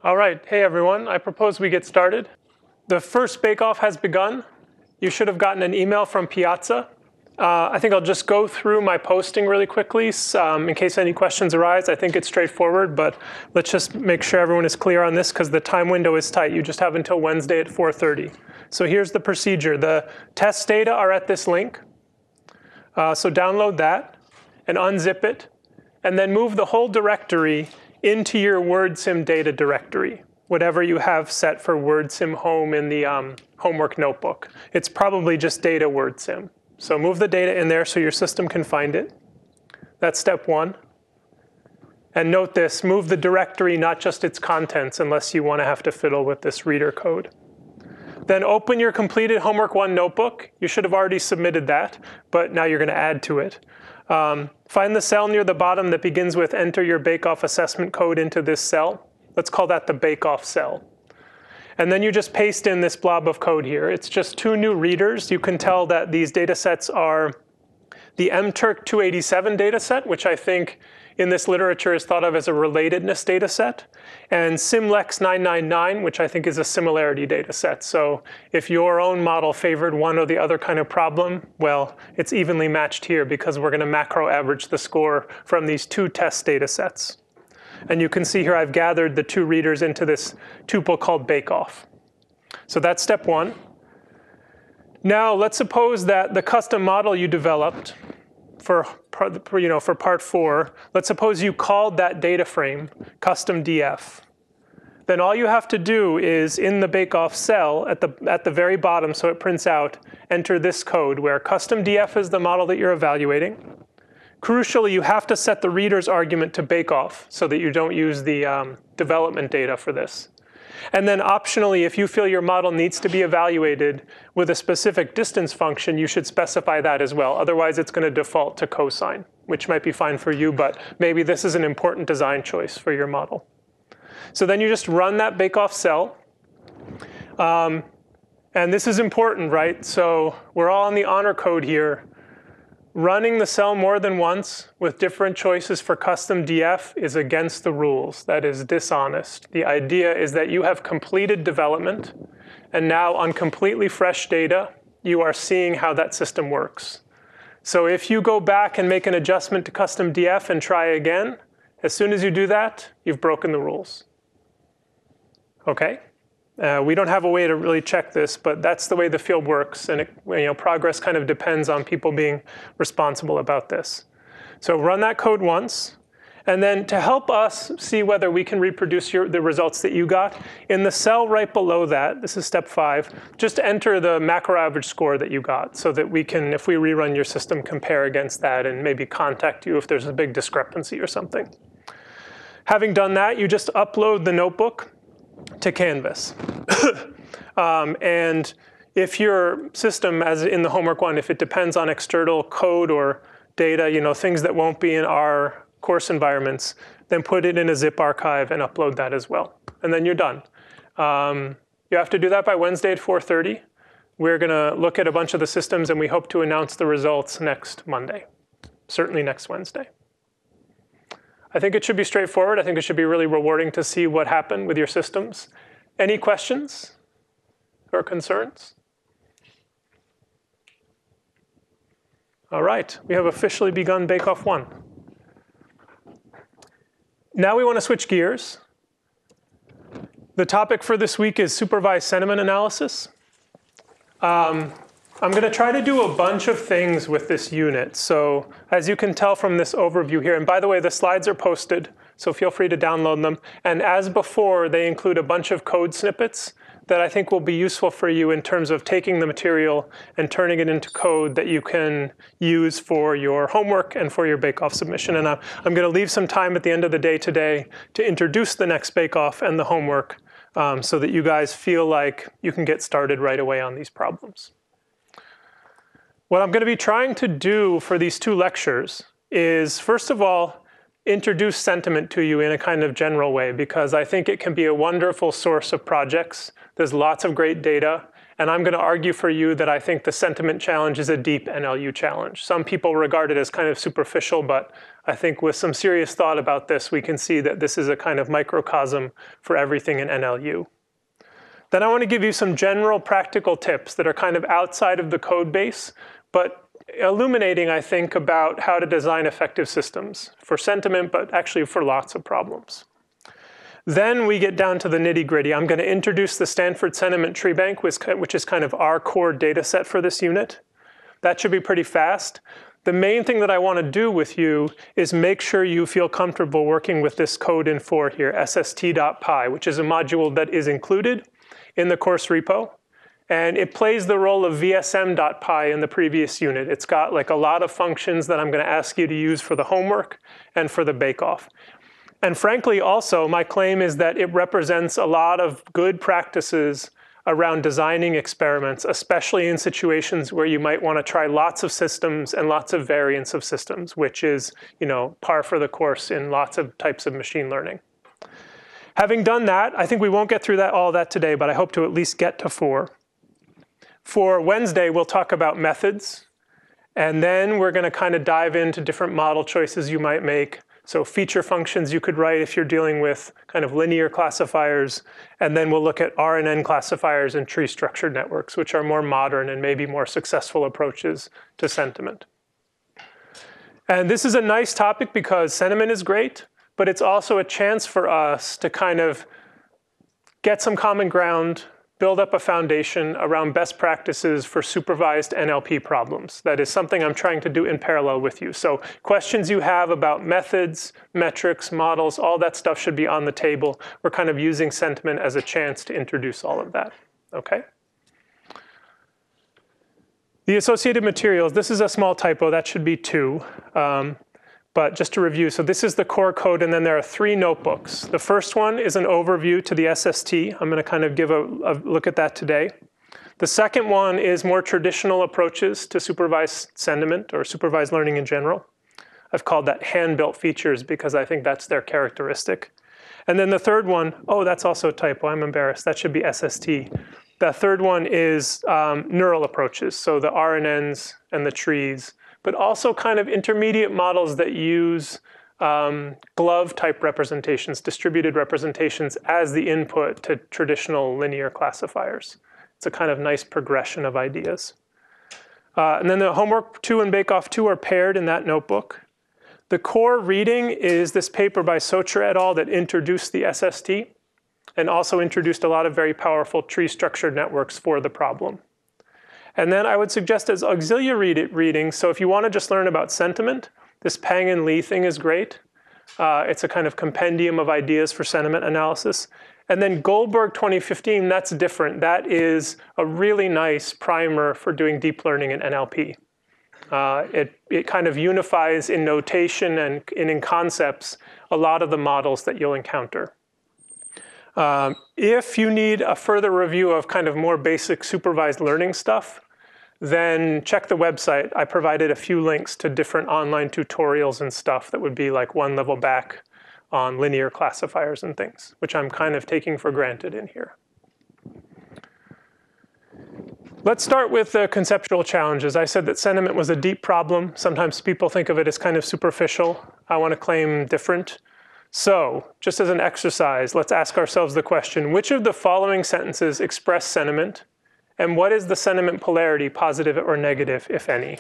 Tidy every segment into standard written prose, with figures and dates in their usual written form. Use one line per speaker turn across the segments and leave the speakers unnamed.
All right, hey everyone, I propose we get started. The first bake-off has begun. You should have gotten an email from Piazza. I think I'll just go through my posting really quickly in case any questions arise. I think it's straightforward, but let's just make sure everyone is clear on this because the time window is tight. You just have until Wednesday at 4:30. So here's the procedure. The test data are at this link. So download that and unzip it, and then move the whole directory into your WordSim data directory, whatever you have set for WordSim home in the homework notebook. It's probably just data WordSim. So move the data in there so your system can find it. That's step one. And note this, move the directory, not just its contents, unless you want to have to fiddle with this reader code. Then open your completed Homework 1 notebook. You should have already submitted that, but now you're going to add to it. Find the cell near the bottom that begins with enter your bake-off assessment code into this cell. Let's call that the bake-off cell. And then you just paste in this blob of code here. It's just two new readers. You can tell that these data sets are the mturk 287 data set, which I think in this literature is thought of as a relatedness data set, and Simlex 999, which I think is a similarity data set. So if your own model favored one or the other kind of problem, well, it's evenly matched here because we're going to macro average the score from these two test data sets. And you can see here I've gathered the two readers into this tuple called bake-off. So that's step one. Now let's suppose that the custom model you developed for part 4, let's suppose you called that data frame custom DF. Then all you have to do is in the bake-off cell at the very bottom, so it prints out, enter this code where custom DF is the model that you're evaluating. Crucially, you have to set the reader's argument to bake-off so that you don't use the development data for this. And then optionally, if you feel your model needs to be evaluated with a specific distance function, you should specify that as well. Otherwise, it's going to default to cosine, which might be fine for you, but maybe this is an important design choice for your model. So then you just run that bake-off cell. And this is important, right? So we're all on the honor code here. Running the cell more than once with different choices for custom DF is against the rules. That is dishonest. The idea is that you have completed development, and now on completely fresh data, you are seeing how that system works. So if you go back and make an adjustment to custom DF and try again, as soon as you do that, you've broken the rules. Okay? We don't have a way to really check this, but that's the way the field works, and progress kind of depends on people being responsible about this. So run that code once, and then to help us see whether we can reproduce the results that you got, in the cell right below that, this is step 5, just enter the macro average score that you got so that we can, if we rerun your system, compare against that and maybe contact you if there's a big discrepancy or something. Having done that, you just upload the notebook to Canvas. And if your system, as in the Homework 1, if it depends on external code or data, things that won't be in our course environments, then put it in a zip archive and upload that as well. And then you're done. You have to do that by Wednesday at 4:30. We're going to look at a bunch of the systems, and we hope to announce the results next Monday, certainly next Wednesday. I think it should be straightforward. I think it should be really rewarding to see what happened with your systems. Any questions or concerns? All right, we have officially begun Bake-Off 1. Now we want to switch gears. The topic for this week is supervised sentiment analysis. I'm going to try to do a bunch of things with this unit. So as you can tell from this overview here, and by the way, the slides are posted, so feel free to download them. And as before, they include a bunch of code snippets that I think will be useful for you in terms of taking the material and turning it into code that you can use for your homework and for your bake-off submission. And I'm going to leave some time at the end of the day today to introduce the next bake-off and the homework so that you guys feel like you can get started right away on these problems. What I'm going to be trying to do for these two lectures is, first of all, introduce sentiment to you in a kind of general way, because I think it can be a wonderful source of projects. There's lots of great data, And I'm going to argue for you that I think the sentiment challenge is a deep NLU challenge. Some people regard it as kind of superficial, but I think with some serious thought about this, we can see that this is a kind of microcosm for everything in NLU. Then I want to give you some general practical tips that are kind of outside of the code base, but illuminating, I think, about how to design effective systems for sentiment, but actually for lots of problems. Then we get down to the nitty-gritty. I'm going to introduce the Stanford Sentiment Tree Bank, which is kind of our core data set for this unit. That should be pretty fast. The main thing that I want to do with you is make sure you feel comfortable working with this code in 4 here, sst.py, which is a module that is included in the course repo. And it plays the role of vsm.py in the previous unit. It's got like a lot of functions that I'm going to ask you to use for the homework and for the bake-off. And frankly, also, my claim is that it represents a lot of good practices around designing experiments, especially in situations where you might want to try lots of systems and lots of variants of systems, which is, par for the course in lots of types of machine learning. Having done that, I think we won't get through all that today, but I hope to at least get to 4. For Wednesday, we'll talk about methods, and then we're going to kind of dive into different model choices you might make. So feature functions you could write if you're dealing with kind of linear classifiers. And then we'll look at RNN classifiers and tree structured networks, which are more modern and maybe more successful approaches to sentiment. And this is a nice topic because sentiment is great, but it's also a chance for us to kind of get some common ground, build up a foundation around best practices for supervised NLP problems. That is something I'm trying to do in parallel with you. So questions you have about methods, metrics, models, all that stuff should be on the table. We're kind of using sentiment as a chance to introduce all of that, okay? The associated materials, this is a small typo, that should be 2. But just to review, so this is the core code, and then there are 3 notebooks. The first one is an overview to the SST. I'm going to kind of give a look at that today. The second one is more traditional approaches to supervised sentiment or supervised learning in general. I've called that hand-built features because I think that's their characteristic. And then the third one, oh, that's also a typo. I'm embarrassed. That should be SST. The third one is neural approaches, so the RNNs and the trees, but also kind of intermediate models that use glove-type representations, distributed representations as the input to traditional linear classifiers. It's a kind of nice progression of ideas. And then the homework 2 and bake-off 2 are paired in that notebook. The core reading is this paper by Socher et al. That introduced the SST and also introduced a lot of very powerful tree-structured networks for the problem. And then I would suggest as auxiliary reading, so if you want to just learn about sentiment, this Pang and Lee thing is great. It's a kind of compendium of ideas for sentiment analysis. And then Goldberg 2015, that's different. That is a really nice primer for doing deep learning in NLP. It kind of unifies in notation and in concepts a lot of the models that you'll encounter. If you need a further review of kind of more basic supervised learning stuff, then check the website. I provided a few links to different online tutorials and stuff that would be like 1 level back on linear classifiers and things, which I'm kind of taking for granted in here. Let's start with the conceptual challenges. I said that sentiment was a deep problem. Sometimes people think of it as kind of superficial. I want to claim different. So, just as an exercise, let's ask ourselves the question, which of the following sentences express sentiment? And what is the sentiment polarity, positive or negative, if any?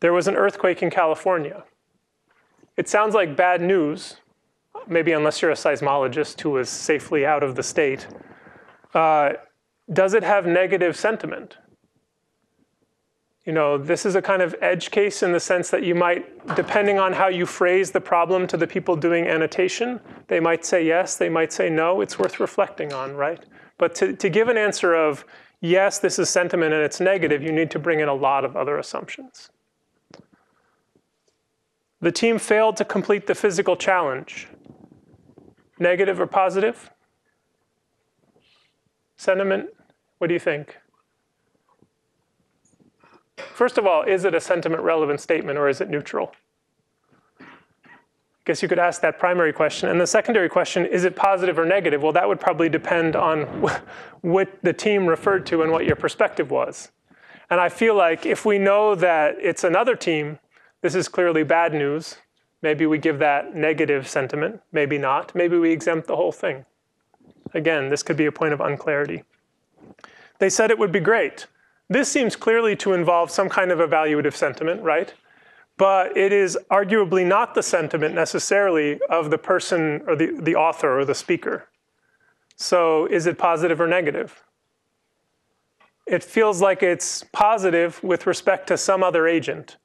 There was an earthquake in California. It sounds like bad news, maybe unless you're a seismologist who is safely out of the state. Does it have negative sentiment? This is a kind of edge case in the sense that you might, depending on how you phrase the problem to the people doing annotation, they might say yes, they might say no. It's worth reflecting on, right? But to give an answer of, yes, this is sentiment and it's negative, you need to bring in a lot of other assumptions. The team failed to complete the physical challenge. Negative or positive? Sentiment, what do you think? First of all, is it a sentiment relevant statement or is it neutral? guess you could ask that primary question. And the secondary question, is it positive or negative? Well, that would probably depend on what the team referred to and what your perspective was. And I feel like if we know that it's another team, this is clearly bad news. Maybe we give that negative sentiment, maybe not. Maybe we exempt the whole thing. Again, this could be a point of unclarity. They said it would be great. This seems clearly to involve some kind of evaluative sentiment, right? But it is arguably not the sentiment necessarily of the person or the author or the speaker. So is it positive or negative? It feels like it's positive with respect to some other agent.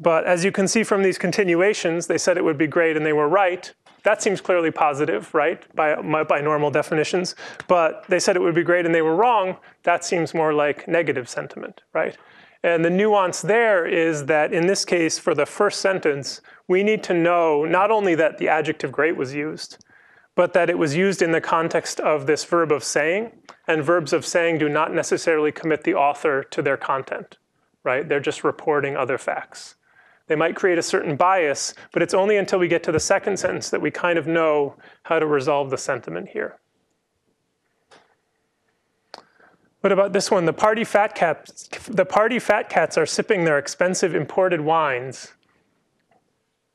But as you can see from these continuations, they said it would be great and they were right. That seems clearly positive, right, by normal definitions. But they said it would be great and they were wrong. That seems more like negative sentiment, right? And the nuance there is that in this case, for the first sentence, we need to know not only that the adjective great was used, but that it was used in the context of this verb of saying. And verbs of saying do not necessarily commit the author to their content, right? They're just reporting other facts. They might create a certain bias, but it's only until we get to the second sentence that we kind of know how to resolve the sentiment here. What about this one? The party fat cats are sipping their expensive imported wines.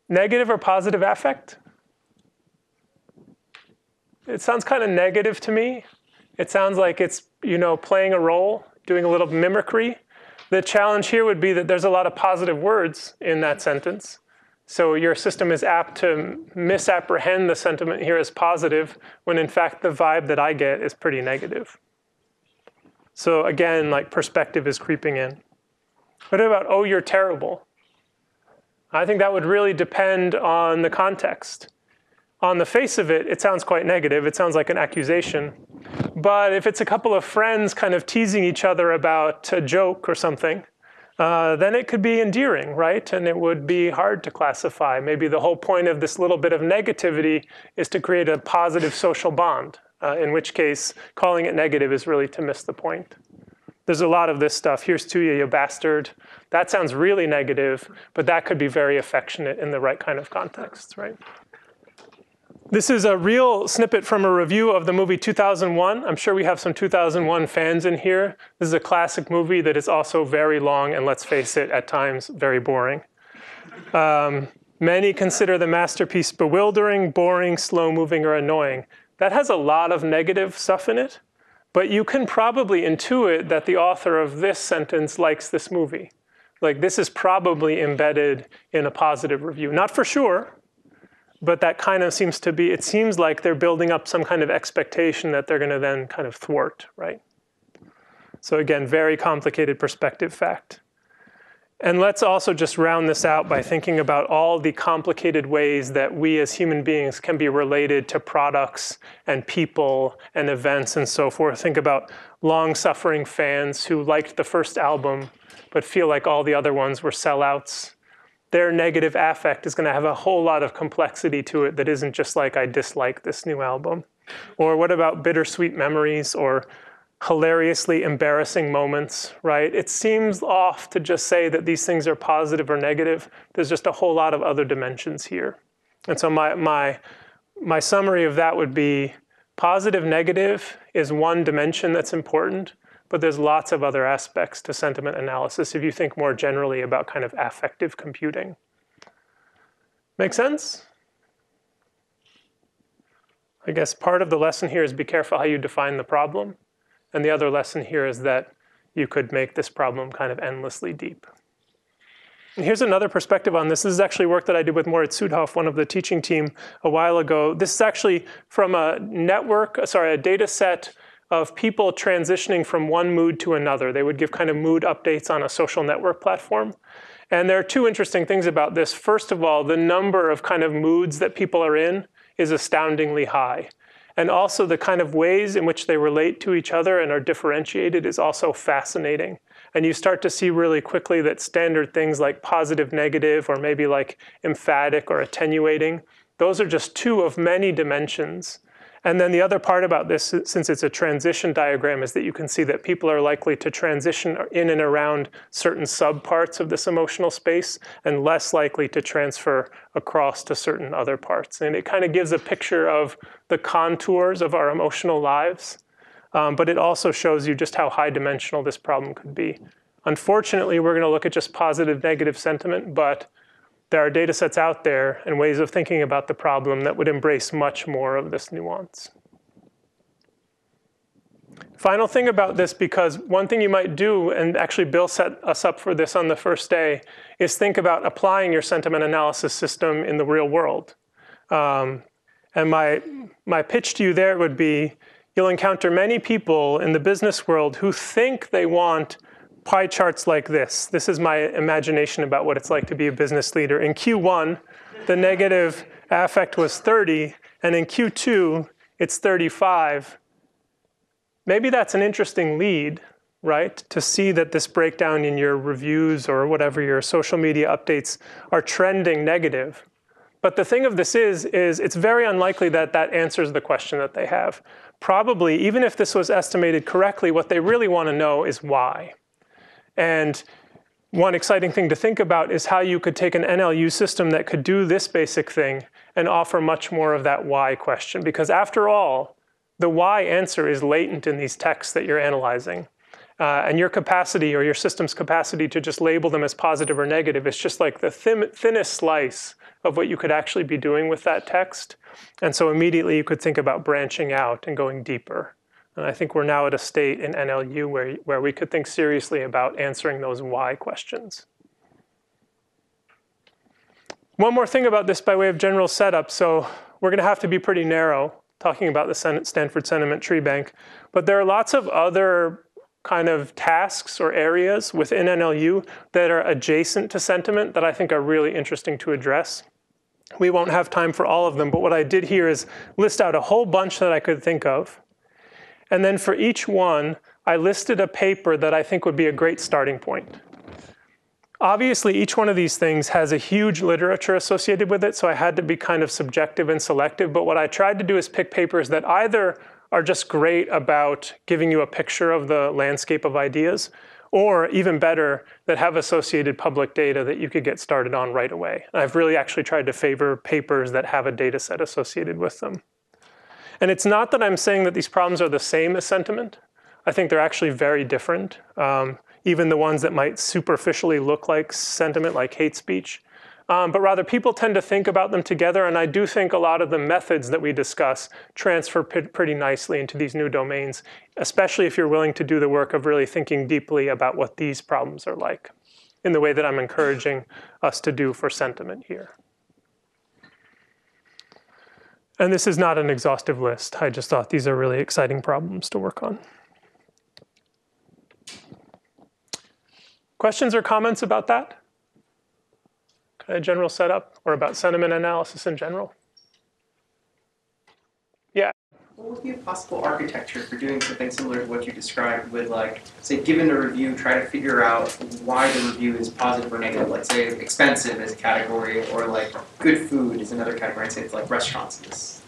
Negative or positive affect? It sounds kind of negative to me. It sounds like it's, playing a role, doing a little mimicry. The challenge here would be that there's a lot of positive words in that sentence. So your system is apt to misapprehend the sentiment here as positive, when in fact the vibe that I get is pretty negative. So again, like perspective is creeping in. What about, oh, you're terrible? I think that would really depend on the context. On the face of it, it sounds quite negative. It sounds like an accusation. But if it's a couple of friends kind of teasing each other about a joke or something, then it could be endearing, right? And it would be hard to classify. Maybe the whole point of this little bit of negativity is to create a positive social bond. In which case, calling it negative is really to miss the point. There's a lot of this stuff. Here's to you, you bastard. That sounds really negative, but that could be very affectionate in the right kind of context, right? This is a real snippet from a review of the movie 2001. I'm sure we have some 2001 fans in here. This is a classic movie that is also very long and, let's face it, at times very boring. Many consider the masterpiece bewildering, boring, slow-moving, or annoying. That has a lot of negative stuff in it, but you can probably intuit that the author of this sentence likes this movie. Like, this is probably embedded in a positive review. Not for sure, but that kind of seems to be, it seems like they're building up some kind of expectation that they're going to then kind of thwart, right? So again, very complicated perspective fact. And let's also just round this out by thinking about all the complicated ways that we as human beings can be related to products and people and events and so forth. Think about long-suffering fans who liked the first album but feel like all the other ones were sellouts. Their negative affect is going to have a whole lot of complexity to it that isn't just like, I dislike this new album. Or what about bittersweet memories or hilariously embarrassing moments, right? It seems off to just say that these things are positive or negative. There's just a whole lot of other dimensions here. And so my summary of that would be positive, negative is one dimension that's important, but there's lots of other aspects to sentiment analysis if you think more generally about kind of affective computing. Make sense? I guess part of the lesson here is be careful how you define the problem. And the other lesson here is that you could make this problem kind of endlessly deep. And here's another perspective on this. This is actually work that I did with Moritz Sudhoff, one of the teaching team, a while ago. This is actually from a data set of people transitioning from one mood to another. They would give kind of mood updates on a social network platform. And there are two interesting things about this. First of all, the number of kind of moods that people are in is astoundingly high. And also the kind of ways in which they relate to each other and are differentiated is also fascinating. And you start to see really quickly that standard things like positive, negative, or maybe like emphatic or attenuating, those are just two of many dimensions. And then the other part about this, since it's a transition diagram, is that you can see that people are likely to transition in and around certain subparts of this emotional space and less likely to transfer across to certain other parts. And it kind of gives a picture of the contours of our emotional lives, but it also shows you just how high dimensional this problem could be. Unfortunately, we're going to look at just positive, negative sentiment, but there are data sets out there and ways of thinking about the problem that would embrace much more of this nuance. Final thing about this, because one thing you might do, and actually Bill set us up for this on the first day, is think about applying your sentiment analysis system in the real world. And my pitch to you there would be, you'll encounter many people in the business world who think they want pie charts like this. This is my imagination about what it's like to be a business leader. In Q1, the negative affect was 30, and in Q2, it's 35. Maybe that's an interesting lead, right? To see that this breakdown in your reviews or whatever your social media updates are trending negative. But the thing of this is it's very unlikely that that answers the question that they have. Probably, even if this was estimated correctly, what they really want to know is why. And one exciting thing to think about is how you could take an NLU system that could do this basic thing and offer much more of that why question. Because after all, the why answer is latent in these texts that you're analyzing. And your capacity or your system's capacity to just label them as positive or negative is just like the thinnest slice of what you could actually be doing with that text. And so immediately you could think about branching out and going deeper. And I think we're now at a state in NLU where we could think seriously about answering those why questions. One more thing about this by way of general setup. So we're going to have to be pretty narrow talking about the Stanford Sentiment Tree Bank. But there are lots of other kind of tasks or areas within NLU that are adjacent to sentiment that I think are really interesting to address. We won't have time for all of them, but what I did here is list out a whole bunch that I could think of. And then for each one, I listed a paper that I think would be a great starting point. Obviously, each one of these things has a huge literature associated with it, so I had to be kind of subjective and selective. But what I tried to do is pick papers that either are just great about giving you a picture of the landscape of ideas, or even better, that have associated public data that you could get started on right away. I've really actually tried to favor papers that have a data set associated with them. And it's not that I'm saying that these problems are the same as sentiment. I think they're actually very different. Even the ones that might superficially look like sentiment, like hate speech. But rather, people tend to think about them together, and I do think a lot of the methods that we discuss transfer pretty nicely into these new domains, especially if you're willing to do the work of really thinking deeply about what these problems are like, in the way that I'm encouraging us to do for sentiment here. And this is not an exhaustive list. I just thought these are really exciting problems to work on. Questions or comments about that? Kind of general setup, or about sentiment analysis in general? Yeah.
What would be a possible architecture for doing something similar to what you described with, like, say, given a review, try to figure out why the review is positive or negative, like, say, expensive as a category, or, like, good food is another category, and say it's like restaurants in this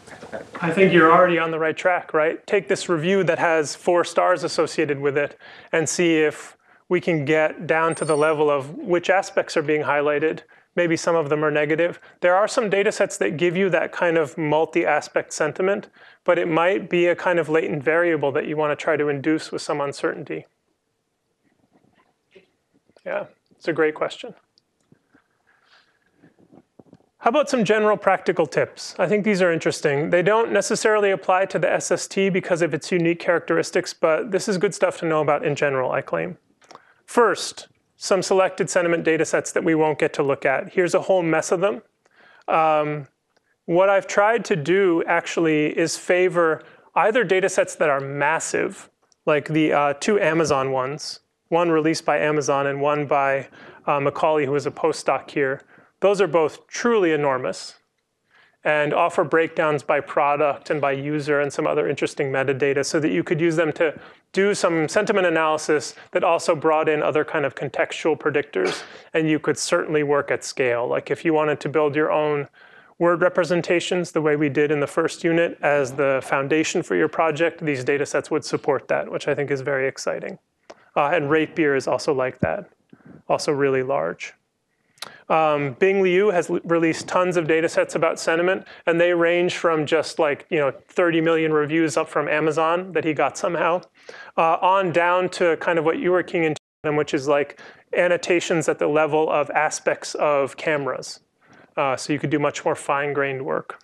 hypothetical.
I think you're already on the right track, right? Take this review that has 4 stars associated with it and see if we can get down to the level of which aspects are being highlighted. Maybe some of them are negative. There are some data sets that give you that kind of multi-aspect sentiment, but it might be a kind of latent variable that you want to try to induce with some uncertainty. Yeah, it's a great question. How about some general practical tips? I think these are interesting. They don't necessarily apply to the SST because of its unique characteristics, but this is good stuff to know about in general, I claim. First, some selected sentiment data sets that we won't get to look at. Here's a whole mess of them. What I've tried to do actually is favor either data sets that are massive, like the 2 Amazon ones, one released by Amazon and one by Macaulay, who is a postdoc here. Those are both truly enormous and offer breakdowns by product and by user and some other interesting metadata so that you could use them to do some sentiment analysis that also brought in other kind of contextual predictors, and you could certainly work at scale. Like if you wanted to build your own word representations the way we did in the first unit as the foundation for your project, these data sets would support that, which I think is very exciting. And Rapier is also like that, also really large. Bing Liu has released tons of data sets about sentiment, and they range from just like 30 million reviews up from Amazon that he got somehow, on down to kind of what you were keying into, which is like annotations at the level of aspects of cameras. So you could do much more fine-grained work.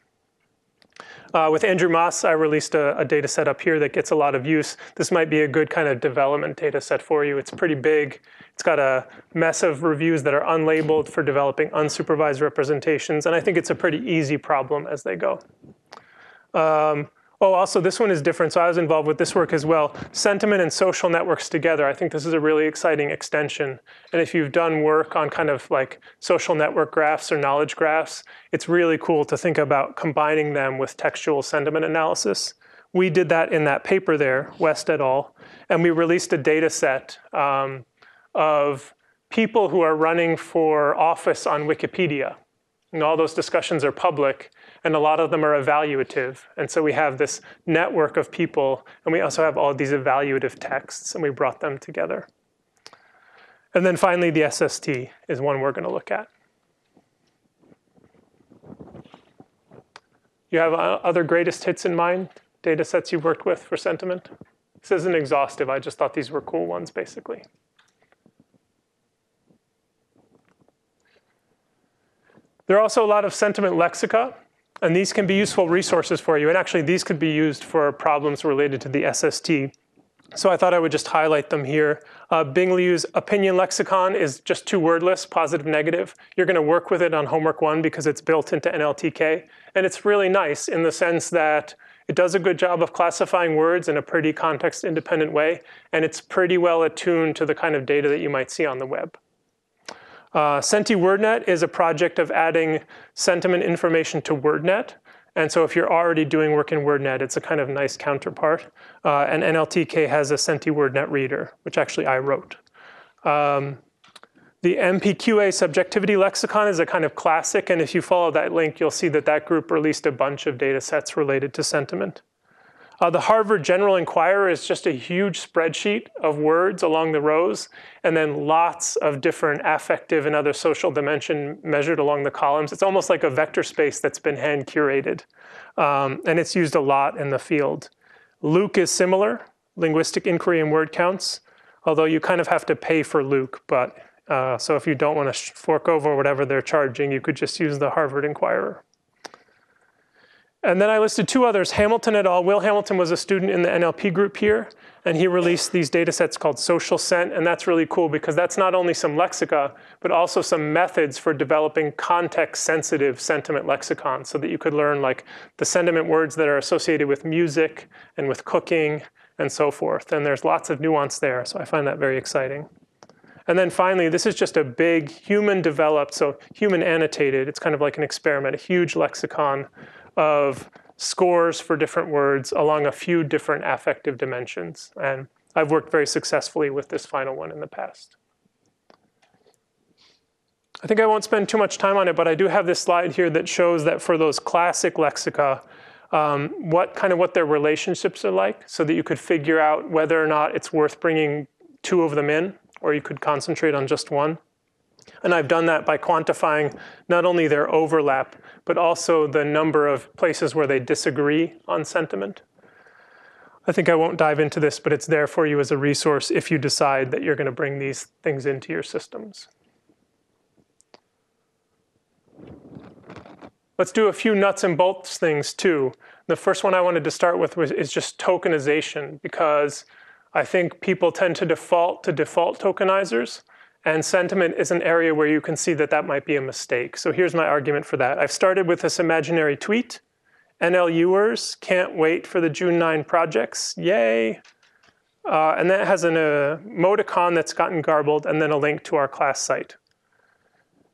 With Andrew Moss, I released a data set up here that gets a lot of use. This might be a good kind of development data set for you. It's pretty big. It's got a mess of reviews that are unlabeled for developing unsupervised representations. And I think it's a pretty easy problem as they go. Also, this one is different. So I was involved with this work as well. Sentiment and social networks together. I think this is a really exciting extension. And if you've done work on kind of like social network graphs or knowledge graphs, it's really cool to think about combining them with textual sentiment analysis. We did that in that paper there, West et al. And we released a data set of people who are running for office on Wikipedia. And all those discussions are public, and a lot of them are evaluative. And so we have this network of people, and we also have all these evaluative texts, and we brought them together. And then finally, the SST is one we're going to look at. You have other greatest hits in mind, data sets you've worked with for sentiment? This isn't exhaustive. I just thought these were cool ones, basically. There are also a lot of sentiment lexica, and these can be useful resources for you. And actually, these could be used for problems related to the SST. So I thought I would just highlight them here. Bing Liu's opinion lexicon is just 2 wordless, positive, negative. You're going to work with it on homework 1 because it's built into NLTK. And it's really nice in the sense that it does a good job of classifying words in a pretty context-independent way. And it's pretty well attuned to the kind of data that you might see on the web. SentiWordNet is a project of adding sentiment information to WordNet. And so if you're already doing work in WordNet, it's a kind of nice counterpart. And NLTK has a SentiWordNet reader, which actually I wrote. The MPQA subjectivity lexicon is a kind of classic. And if you follow that link, you'll see that that group released a bunch of data sets related to sentiment. The Harvard General Inquirer is just a huge spreadsheet of words along the rows, and then lots of different affective and other social dimension measured along the columns. It's almost like a vector space that's been hand curated, and it's used a lot in the field. Luke is similar, linguistic inquiry and word counts, although you kind of have to pay for Luke. But so if you don't want to fork over whatever they're charging, you could just use the Harvard Inquirer. And then I listed 2 others, Hamilton et al. Will Hamilton was a student in the NLP group here, and he released these data sets called Social Sent, and that's really cool because that's not only some lexica, but also some methods for developing context-sensitive sentiment lexicons so that you could learn like the sentiment words that are associated with music and with cooking and so forth. And there's lots of nuance there, so I find that very exciting. And then finally, this is just a big human-developed, so human-annotated, it's kind of like an experiment, a huge lexicon of scores for different words along a few different affective dimensions. And I've worked very successfully with this final one in the past. I think I won't spend too much time on it, but I do have this slide here that shows that for those classic lexica, what their relationships are like so that you could figure out whether or not it's worth bringing 2 of them in, or you could concentrate on just one. And I've done that by quantifying not only their overlap, but also the number of places where they disagree on sentiment. I think I won't dive into this, but it's there for you as a resource if you decide that you're going to bring these things into your systems. Let's do a few nuts and bolts things too. The first one I wanted to start with is just tokenization, because I think people tend to default to default tokenizers. And sentiment is an area where you can see that that might be a mistake. So here's my argument for that. I've started with this imaginary tweet. NLUers can't wait for the June 9 projects. Yay. And that has an emoticon that's gotten garbled and then a link to our class site.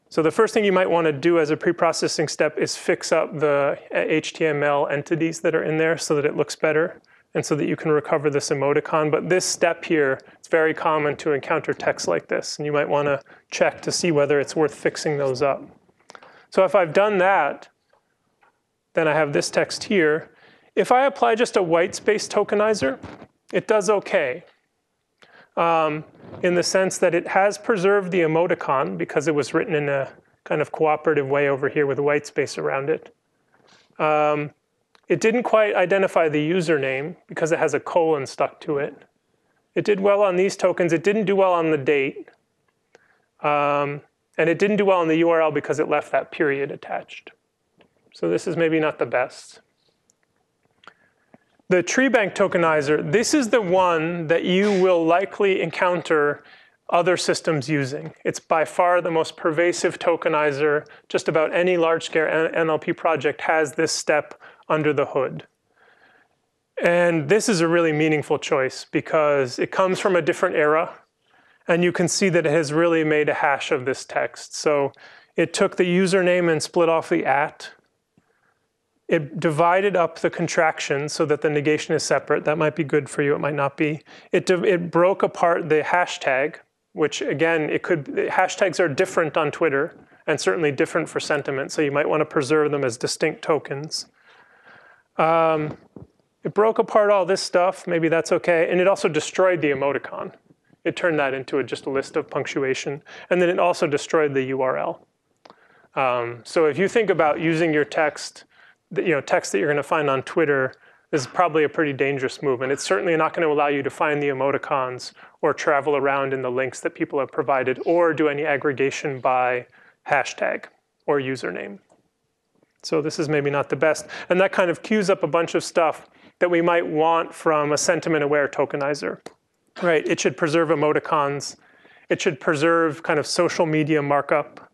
So the first thing you might want to do as a pre-processing step is fix up the HTML entities that are in there so that it looks better, and so that you can recover this emoticon. But this step here, it's very common to encounter text like this, and you might want to check to see whether it's worth fixing those up. So if I've done that, then I have this text here. If I apply just a white space tokenizer, it does OK. In the sense that it has preserved the emoticon because it was written in a kind of cooperative way over here with a white space around it. It didn't quite identify the username because it has a colon stuck to it. It did well on these tokens. It didn't do well on the date. And it didn't do well on the URL because it left that period attached. So this is maybe not the best. The TreeBank tokenizer, this is the one that you will likely encounter other systems using. It's by far the most pervasive tokenizer. Just about any large-scale NLP project has this step under the hood. And this is a really meaningful choice because it comes from a different era. And you can see that it has really made a hash of this text. So it took the username and split off the @ It divided up the contraction so that the negation is separate. That might be good for you, it might not be. It broke apart the hashtag, which again, hashtags are different on Twitter and certainly different for sentiment, so you might want to preserve them as distinct tokens. It broke apart all this stuff, maybe that's okay, and it also destroyed the emoticon. It turned that into just a list of punctuation, and then it also destroyed the URL. So if you think about using your text, text that you're going to find on Twitter, is probably a pretty dangerous move. And it's certainly not going to allow you to find the emoticons or travel around in the links that people have provided or do any aggregation by hashtag or username. So this is maybe not the best. And that kind of queues up a bunch of stuff that we might want from a sentiment-aware tokenizer. Right? It should preserve emoticons. It should preserve kind of social media markup.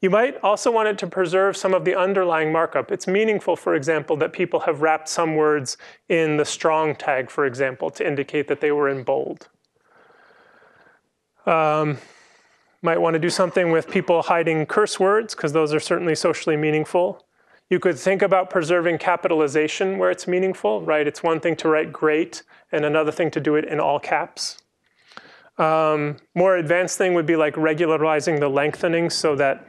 You might also want it to preserve some of the underlying markup. It's meaningful, for example, that people have wrapped some words in the strong tag, for example, to indicate that they were in bold. Might want to do something with people hiding curse words, because those are certainly socially meaningful. You could think about preserving capitalization where it's meaningful, right? It's one thing to write great, and another thing to do it in all caps. More advanced thing would be like regularizing the lengthening so that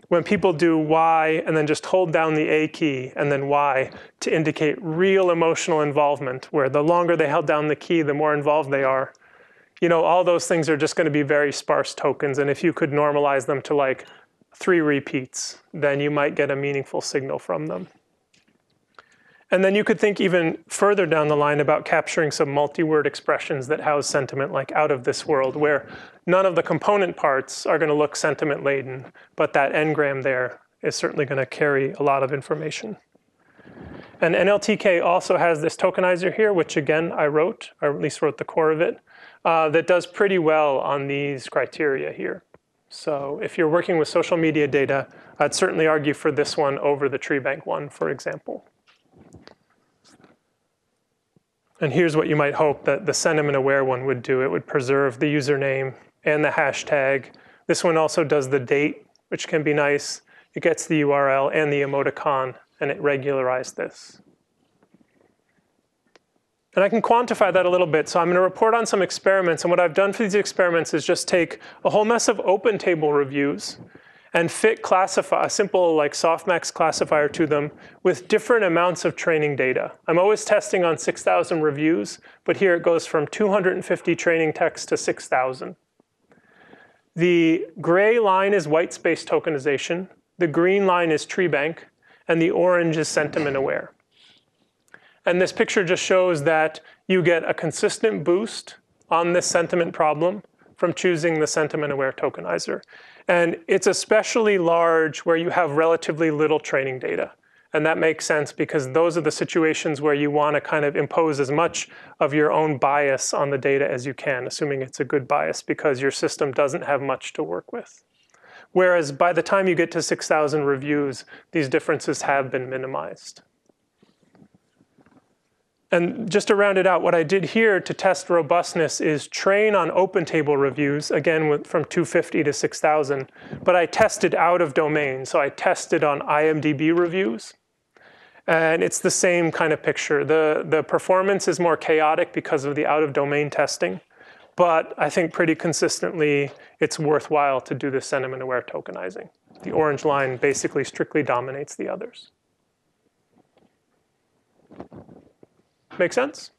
when people do Y and then just hold down the A key and then Y to indicate real emotional involvement, where the longer they held down the key, the more involved they are. All those things are just going to be very sparse tokens. And if you could normalize them to like 3 repeats, then you might get a meaningful signal from them. And then you could think even further down the line about capturing some multi-word expressions that house sentiment like out of this world, where none of the component parts are going to look sentiment-laden, but that n-gram there is certainly going to carry a lot of information. And NLTK also has this tokenizer here, which again I wrote, or at least wrote the core of it, that does pretty well on these criteria here. So if you're working with social media data, I'd certainly argue for this one over the TreeBank one, for example. And here's what you might hope that the sentiment-aware one would do. It would preserve the username and the hashtag. This one also does the date, which can be nice. It gets the URL and the emoticon, and it regularized this. And I can quantify that a little bit. So I'm going to report on some experiments. And what I've done for these experiments is just take a whole mess of open table reviews and fit a simple like softmax classifier to them with different amounts of training data. I'm always testing on 6,000 reviews, but here it goes from 250 training texts to 6,000. The gray line is white space tokenization. The green line is TreeBank, and the orange is sentiment-aware. And this picture just shows that you get a consistent boost on this sentiment problem from choosing the sentiment-aware tokenizer. And it's especially large where you have relatively little training data. And that makes sense because those are the situations where you want to kind of impose as much of your own bias on the data as you can, assuming it's a good bias because your system doesn't have much to work with. Whereas by the time you get to 6,000 reviews, these differences have been minimized. And just to round it out, what I did here to test robustness is train on open table reviews, again, from 250 to 6,000. But I tested out of domain. So I tested on IMDb reviews. And it's the same kind of picture. The performance is more chaotic because of the out of domain testing. But I think pretty consistently, it's worthwhile to do this sentiment-aware tokenizing. The orange line basically strictly dominates the others. Make sense?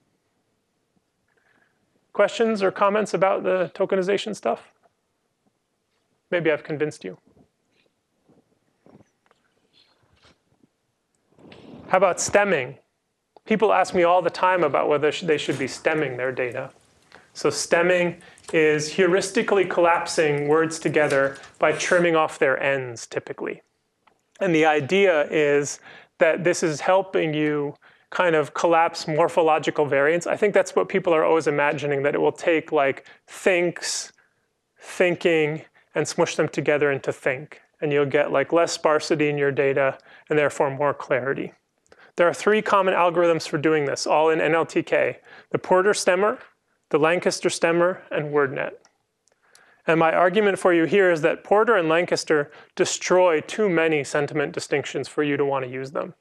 Questions or comments about the tokenization stuff? Maybe I've convinced you. How about stemming? People ask me all the time about whether they should be stemming their data. So stemming is heuristically collapsing words together by trimming off their ends, typically. And the idea is that this is helping you kind of collapse morphological variants. I think that's what people are always imagining, that it will take like thinks, thinking, and smush them together into think. And you'll get like less sparsity in your data and therefore more clarity. There are 3 common algorithms for doing this, all in NLTK: the Porter stemmer, the Lancaster stemmer, and WordNet. And my argument for you here is that Porter and Lancaster destroy too many sentiment distinctions for you to want to use them.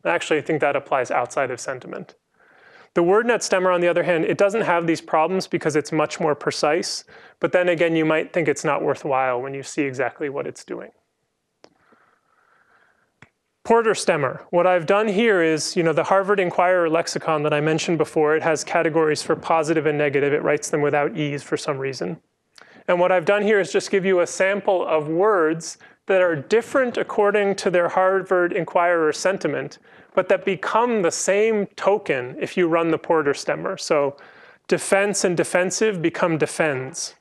Actually, I think that applies outside of sentiment. The WordNet stemmer, on the other hand, it doesn't have these problems because it's much more precise. But then again, you might think it's not worthwhile when you see exactly what it's doing. Porter stemmer. What I've done here is, the Harvard Inquirer lexicon that I mentioned before, it has categories for positive and negative. It writes them without e's for some reason. And what I've done here is just give you a sample of words that are different according to their Harvard Inquirer sentiment, but that become the same token if you run the Porter stemmer. So defense and defensive become defends.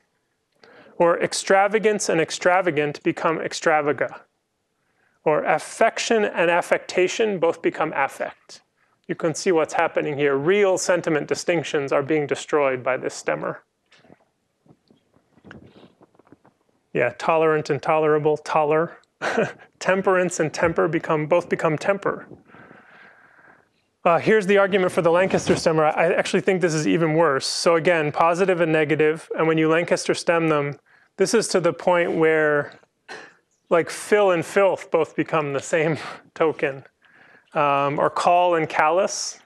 Or extravagance and extravagant become extravaga. Or affection and affectation both become affect. You can see what's happening here. Real sentiment distinctions are being destroyed by this stemmer. Yeah, tolerant and tolerable, toler. Temperance and temper both become temper. Here's the argument for the Lancaster stemmer. I actually think this is even worse. So again, positive and negative, and when you Lancaster stem them, this is to the point where like fill and filth both become the same token. Or call and callous.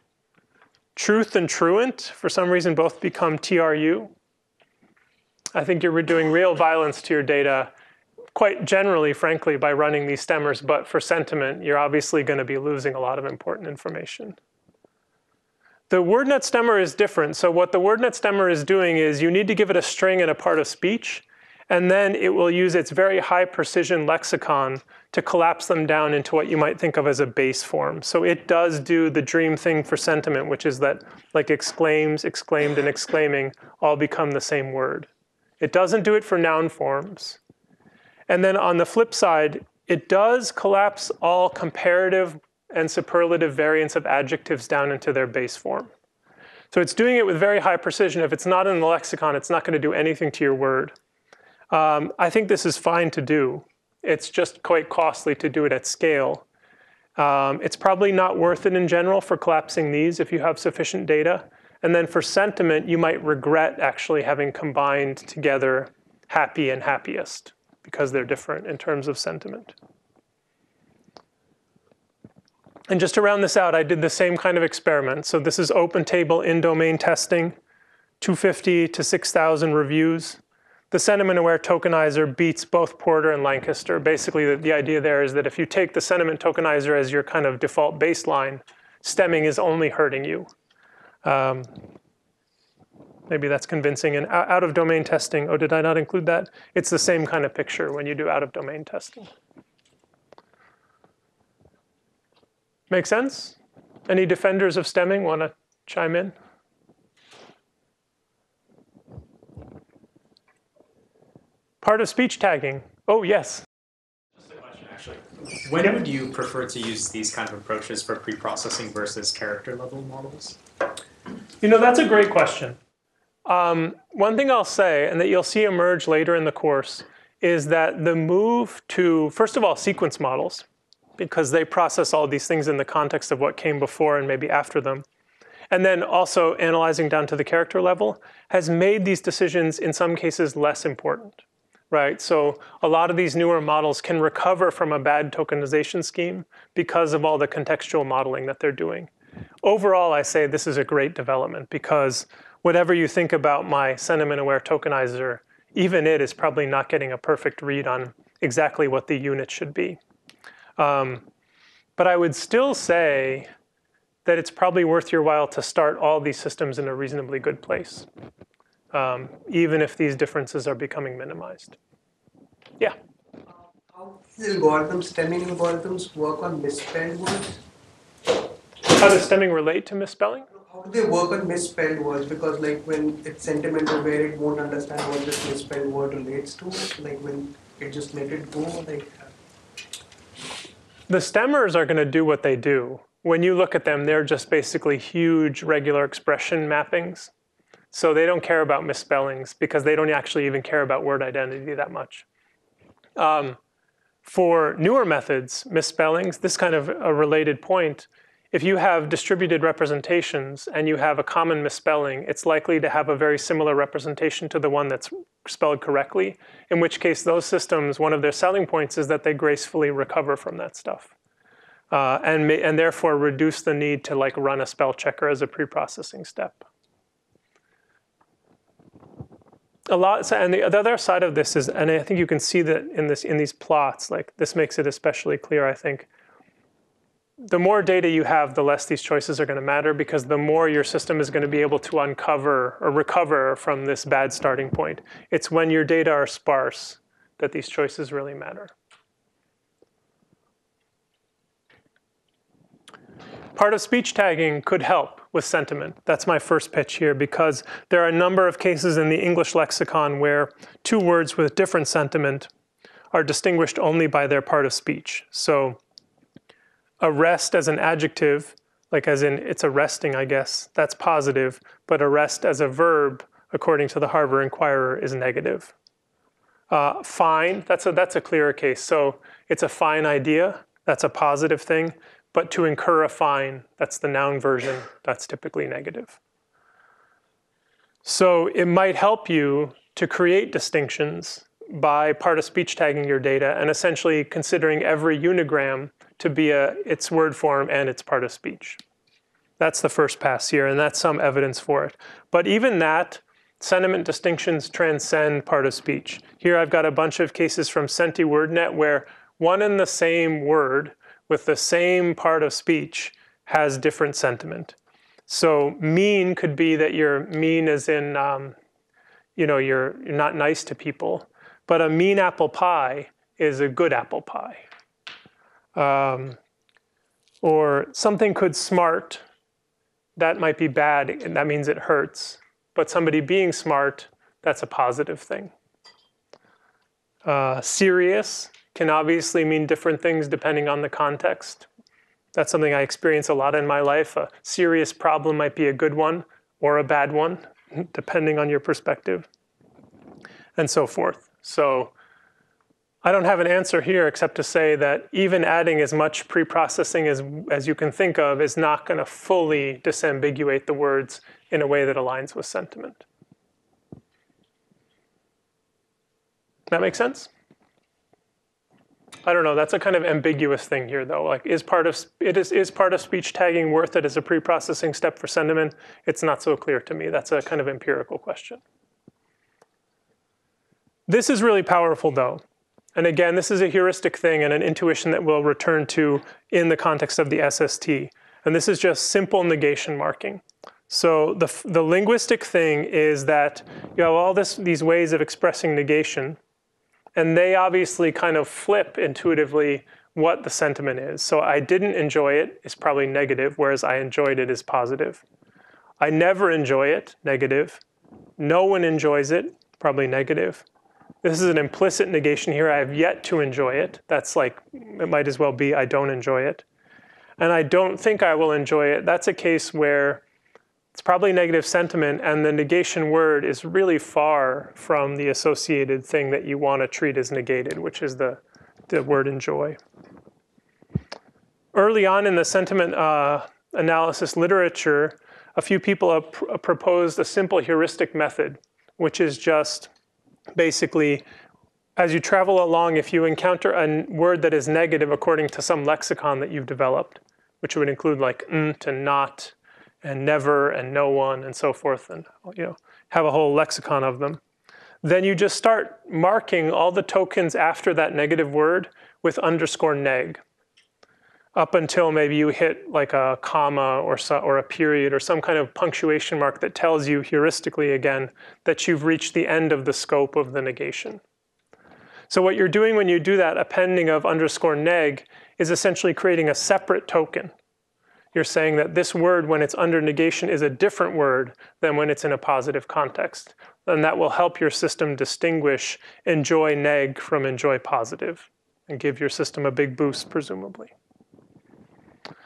Truth and truant, for some reason, both become TRU. I think you're doing real violence to your data quite generally, frankly, by running these stemmers. But for sentiment, you're obviously going to be losing a lot of important information. The WordNet stemmer is different. So what the WordNet stemmer is doing is you need to give it a string and a part of speech. And then it will use its very high precision lexicon to collapse them down into what you might think of as a base form. So it does do the dream thing for sentiment, which is that like exclaims, exclaimed, and exclaiming all become the same word. It doesn't do it for noun forms. And then on the flip side, it does collapse all comparative and superlative variants of adjectives down into their base form. So it's doing it with very high precision. If it's not in the lexicon, it's not going to do anything to your word. I think this is fine to do. It's just quite costly to do it at scale. It's probably not worth it in general for collapsing these if you have sufficient data. And then for sentiment, you might regret actually having combined together happy and happiest because they're different in terms of sentiment. And just to round this out, I did the same kind of experiment. So this is open table in domain testing, 250 to 6,000 reviews. The sentiment-aware tokenizer beats both Porter and Lancaster. Basically, the idea there is that if you take the sentiment tokenizer as your kind of default baseline, stemming is only hurting you. Maybe that's convincing. And out-of-domain testing, oh, did I not include that? It's the same kind of picture when you do out-of-domain testing. Make sense? Any defenders of stemming want to chime in? Part of speech tagging. Oh, yes.
Just a question, actually. When would you prefer to use these kind of approaches for pre-processing versus character-level models?
That's a great question. One thing I'll say, and that you'll see emerge later in the course, is that the move to, first of all, sequence models, because they process all these things in the context of what came before and maybe after them, and then also analyzing down to the character level, has made these decisions in some cases less important. Right, so a lot of these newer models can recover from a bad tokenization scheme because of all the contextual modeling that they're doing. Overall, I say this is a great development because whatever you think about my sentiment-aware tokenizer, even it is probably not getting a perfect read on exactly what the unit should be. But I would still say that it's probably worth your while to start all these systems in a reasonably good place, even if these differences are becoming minimized. Yeah?
How do algorithms, stemming algorithms work on misspelled words?
How does stemming relate to misspelling?
How do they work on misspelled words? Because like when it's sentimental, where it won't understand what this misspelled word relates to, like when it just let it go, like.
The stemmers are going to do what they do. When you look at them, they're just basically huge regular expression mappings. So they don't care about misspellings because they don't actually even care about word identity that much. For newer methods, misspellings, this kind of a related point, if you have distributed representations and you have a common misspelling, it's likely to have a very similar representation to the one that's spelled correctly, in which case those systems, one of their selling points is that they gracefully recover from that stuff. And therefore reduce the need to like run a spell checker as a pre-processing step. And the other side of this is, and I think you can see that in these plots, like this makes it especially clear, I think. The more data you have, the less these choices are going to matter, because the more your system is going to be able to uncover or recover from this bad starting point. It's when your data are sparse that these choices really matter. Part of speech tagging could help with sentiment. That's my first pitch here, because there are a number of cases in the English lexicon where two words with different sentiment are distinguished only by their part of speech. So arrest as an adjective, like as in it's arresting, I guess, that's positive, but arrest as a verb, according to the Harvard Inquirer, is negative. Fine, that's a clearer case. So it's a fine idea, that's a positive thing, but to incur a fine, that's the noun version, that's typically negative. So it might help you to create distinctions by part of speech tagging your data and essentially considering every unigram to be its word form and its part of speech. That's the first pass here, and that's some evidence for it. But even that, sentiment distinctions transcend part of speech. Here I've got a bunch of cases from SentiWordNet where one and the same word with the same part of speech has different sentiment. So mean could be that you're mean as in, you're not nice to people. But a mean apple pie is a good apple pie. Or something could smart, that might be bad, and that means it hurts. But somebody being smart, that's a positive thing. Serious can obviously mean different things depending on the context. That's something I experience a lot in my life. A serious problem might be a good one or a bad one, depending on your perspective, and so forth. So I don't have an answer here except to say that even adding as much pre-processing as you can think of is not going to fully disambiguate the words in a way that aligns with sentiment. That make sense? I don't know. That's a kind of ambiguous thing here, though. Like, is part of speech tagging worth it as a pre-processing step for sentiment? It's not so clear to me. That's a kind of empirical question. This is really powerful, though. And again, this is a heuristic thing and an intuition that we'll return to in the context of the SST. And this is just simple negation marking. So the linguistic thing is that you have all these ways of expressing negation, and they obviously kind of flip intuitively what the sentiment is. So I didn't enjoy it is probably negative, whereas I enjoyed it is positive. I never enjoy it, negative. No one enjoys it, probably negative. This is an implicit negation here. I have yet to enjoy it. That's like, it might as well be I don't enjoy it. And I don't think I will enjoy it. That's a case where it's probably negative sentiment, and the negation word is really far from the associated thing that you want to treat as negated, which is the word enjoy. Early on in the sentiment analysis literature, a few people have proposed a simple heuristic method, which is just basically, as you travel along, if you encounter a word that is negative according to some lexicon that you've developed, which would include like to not, and never, and no one, and so forth, and have a whole lexicon of them, then you just start marking all the tokens after that negative word with _neg. up until maybe you hit like a comma or a period or some kind of punctuation mark that tells you heuristically again that you've reached the end of the scope of the negation. So what you're doing when you do that appending of underscore neg is essentially creating a separate token. You're saying that this word, when it's under negation, is a different word than when it's in a positive context. And that will help your system distinguish enjoy neg from enjoy positive and give your system a big boost, presumably.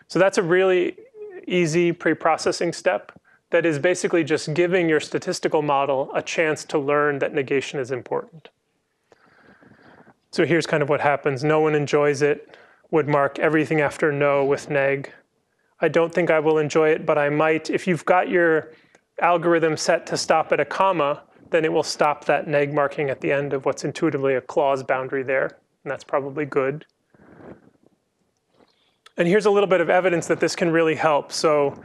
So that's a really easy pre-processing step that is basically just giving your statistical model a chance to learn that negation is important. So here's kind of what happens. No one enjoys it, would mark everything after no with neg. I don't think I will enjoy it, but I might. If you've got your algorithm set to stop at a comma, then it will stop that neg marking at the end of what's intuitively a clause boundary there. And that's probably good. And here's a little bit of evidence that this can really help. So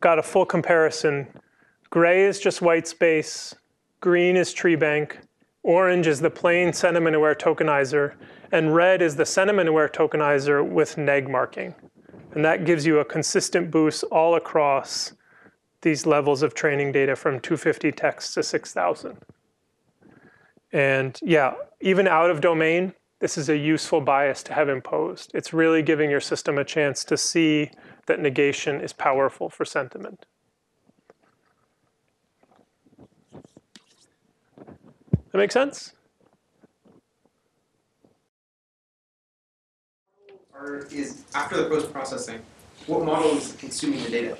got a full comparison. Gray is just white space. Green is tree bank. Orange is the plain sentiment-aware tokenizer. And red is the sentiment-aware tokenizer with neg marking. And that gives you a consistent boost all across these levels of training data from 250 texts to 6,000. And yeah, even out of domain, this is a useful bias to have imposed. It's really giving your system a chance to see that negation is powerful for sentiment. That make sense?
Is after the post-processing, what model is consuming the data?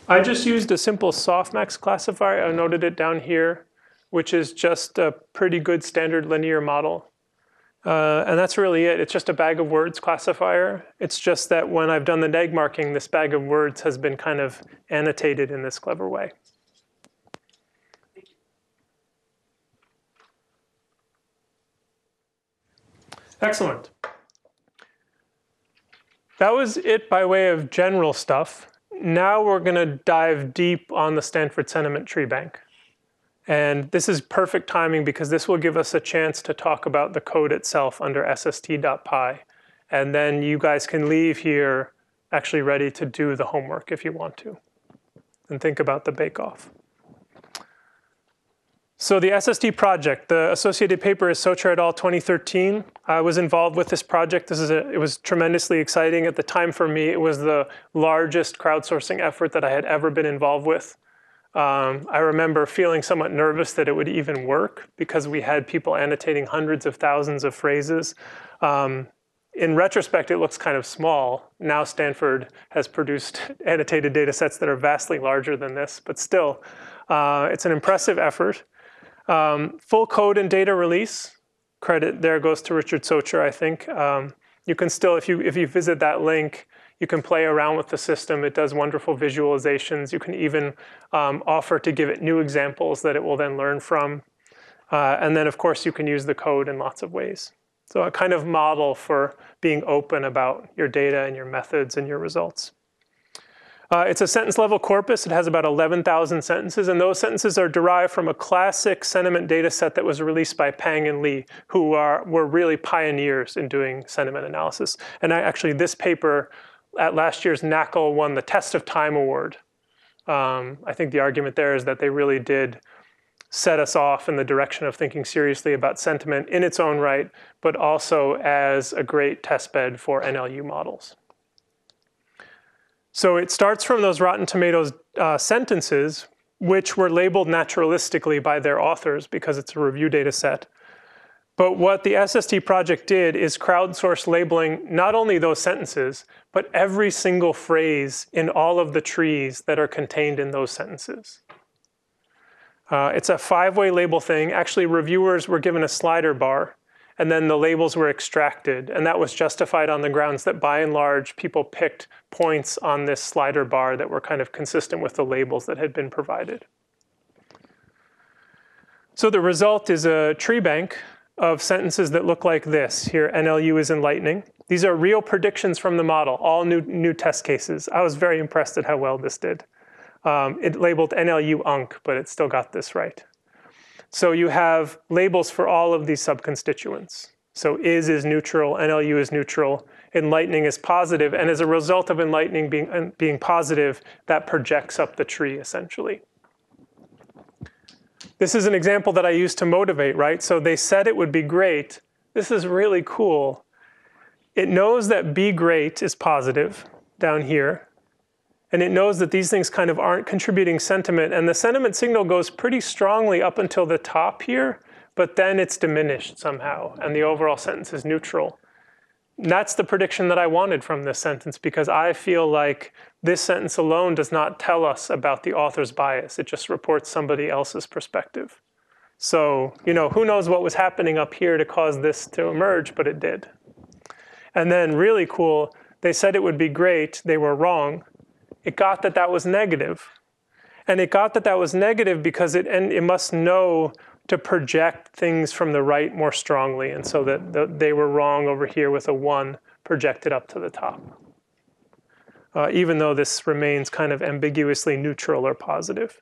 I just used a simple softmax classifier. I noted it down here, which is just a pretty good standard linear model. And that's really it. It's just a bag of words classifier. It's just that when I've done the neg marking, this bag of words has been kind of annotated in this clever way. Excellent. That was it by way of general stuff. Now we're going to dive deep on the Stanford Sentiment Tree Bank. And this is perfect timing because this will give us a chance to talk about the code itself under sst.py. And then you guys can leave here actually ready to do the homework if you want to. And think about the bake-off. So the SST project, the associated paper is Socher et al. 2013. I was involved with this project. It was tremendously exciting. At the time for me, it was the largest crowdsourcing effort that I had ever been involved with. I remember feeling somewhat nervous that it would even work because we had people annotating hundreds of thousands of phrases. In retrospect, it looks kind of small. Now Stanford has produced annotated data sets that are vastly larger than this, but still, it's an impressive effort. Full code and data release, credit there goes to Richard Socher, I think. You can still, if you visit that link, you can play around with the system. It does wonderful visualizations. You can even offer to give it new examples that it will then learn from. And then, of course, you can use the code in lots of ways. So a kind of model for being open about your data and your methods and your results. It's a sentence level corpus. It has about 11,000 sentences, and those sentences are derived from a classic sentiment data set that was released by Pang and Lee, who were really pioneers in doing sentiment analysis. And actually, this paper at last year's NAACL won the Test of Time Award. I think the argument there is that they really did set us off in the direction of thinking seriously about sentiment in its own right, but also as a great testbed for NLU models. So it starts from those Rotten Tomatoes sentences, which were labeled naturalistically by their authors because it's a review data set. But what the SST project did is crowdsource labeling not only those sentences, but every single phrase in all of the trees that are contained in those sentences. It's a 5-way label thing. Actually, reviewers were given a slider bar, and then the labels were extracted. And that was justified on the grounds that, by and large, people picked points on this slider bar that were kind of consistent with the labels that had been provided. So the result is a tree bank of sentences that look like this. Here, NLU is enlightening. These are real predictions from the model, all new test cases. I was very impressed at how well this did. It labeled NLU UNC, but it still got this right. So you have labels for all of these subconstituents. So is neutral, NLU is neutral, enlightening is positive. And as a result of enlightening being positive, that projects up the tree, essentially. This is an example that I used to motivate, right? So they said it would be great. This is really cool. It knows that be great is positive down here. And it knows that these things kind of aren't contributing sentiment. And the sentiment signal goes pretty strongly up until the top here, but then it's diminished somehow. And the overall sentence is neutral. And that's the prediction that I wanted from this sentence, because I feel like this sentence alone does not tell us about the author's bias. It just reports somebody else's perspective. So, who knows what was happening up here to cause this to emerge, but it did. And then really cool, they said it would be great. They were wrong. It got that that was negative. And it got that that was negative because it must know to project things from the right more strongly. And so that they were wrong over here with a 1 projected up to the top. Even though this remains kind of ambiguously neutral or positive.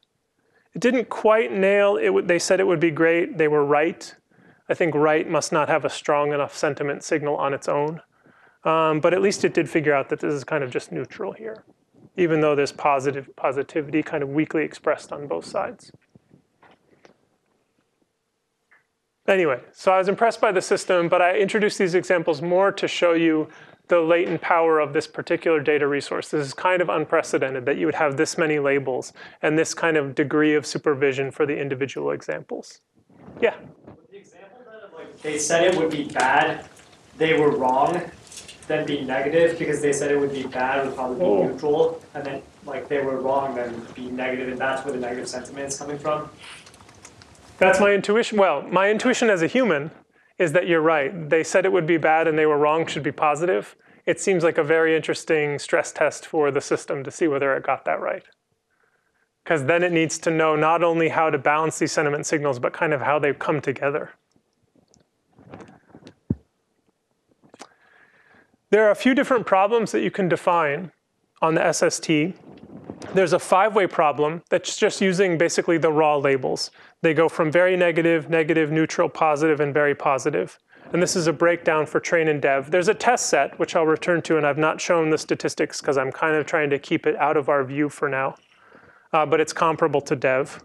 It didn't quite nail it. They said it would be great. They were right. I think right must not have a strong enough sentiment signal on its own. But at least it did figure out that this is kind of just neutral here, even though there's positivity kind of weakly expressed on both sides. Anyway, so I was impressed by the system, but I introduced these examples more to show you the latent power of this particular data resource. This is kind of unprecedented that you would have this many labels and this kind of degree of supervision for the individual examples. Yeah?
The example that they said it would be bad, they were wrong, then be negative, because they said it would be bad, would probably be neutral, and then they were wrong, then be negative, and that's where the negative sentiment is coming from.
That's my intuition. Well, my intuition as a human is that you're right. They said it would be bad and they were wrong, should be positive. It seems like a very interesting stress test for the system to see whether it got that right. Because then it needs to know not only how to balance these sentiment signals, but kind of how they come together. There are a few different problems that you can define on the SST. There's a 5-way problem that's just using basically the raw labels. They go from very negative, negative, neutral, positive, and very positive. And this is a breakdown for train and dev. There's a test set, which I'll return to, and I've not shown the statistics because I'm kind of trying to keep it out of our view for now. But it's comparable to dev.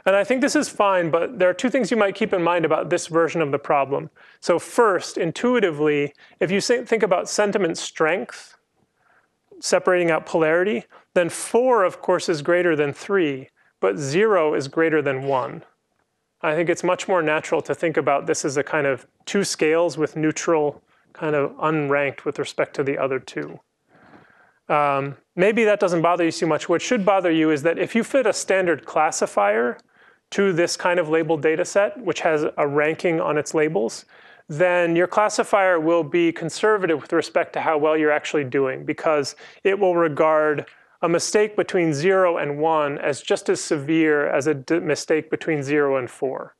And I think this is fine, but there are 2 things you might keep in mind about this version of the problem. So first, intuitively, if you think about sentiment strength, separating out polarity, then 4, of course, is greater than 3, but 0 is greater than 1. I think it's much more natural to think about this as a kind of 2 scales with neutral kind of unranked with respect to the other 2. Maybe that doesn't bother you too much. What should bother you is that if you fit a standard classifier to this kind of labeled data set, which has a ranking on its labels, then your classifier will be conservative with respect to how well you're actually doing, because it will regard a mistake between 0 and 1 as just as severe as a mistake between 0 and 4.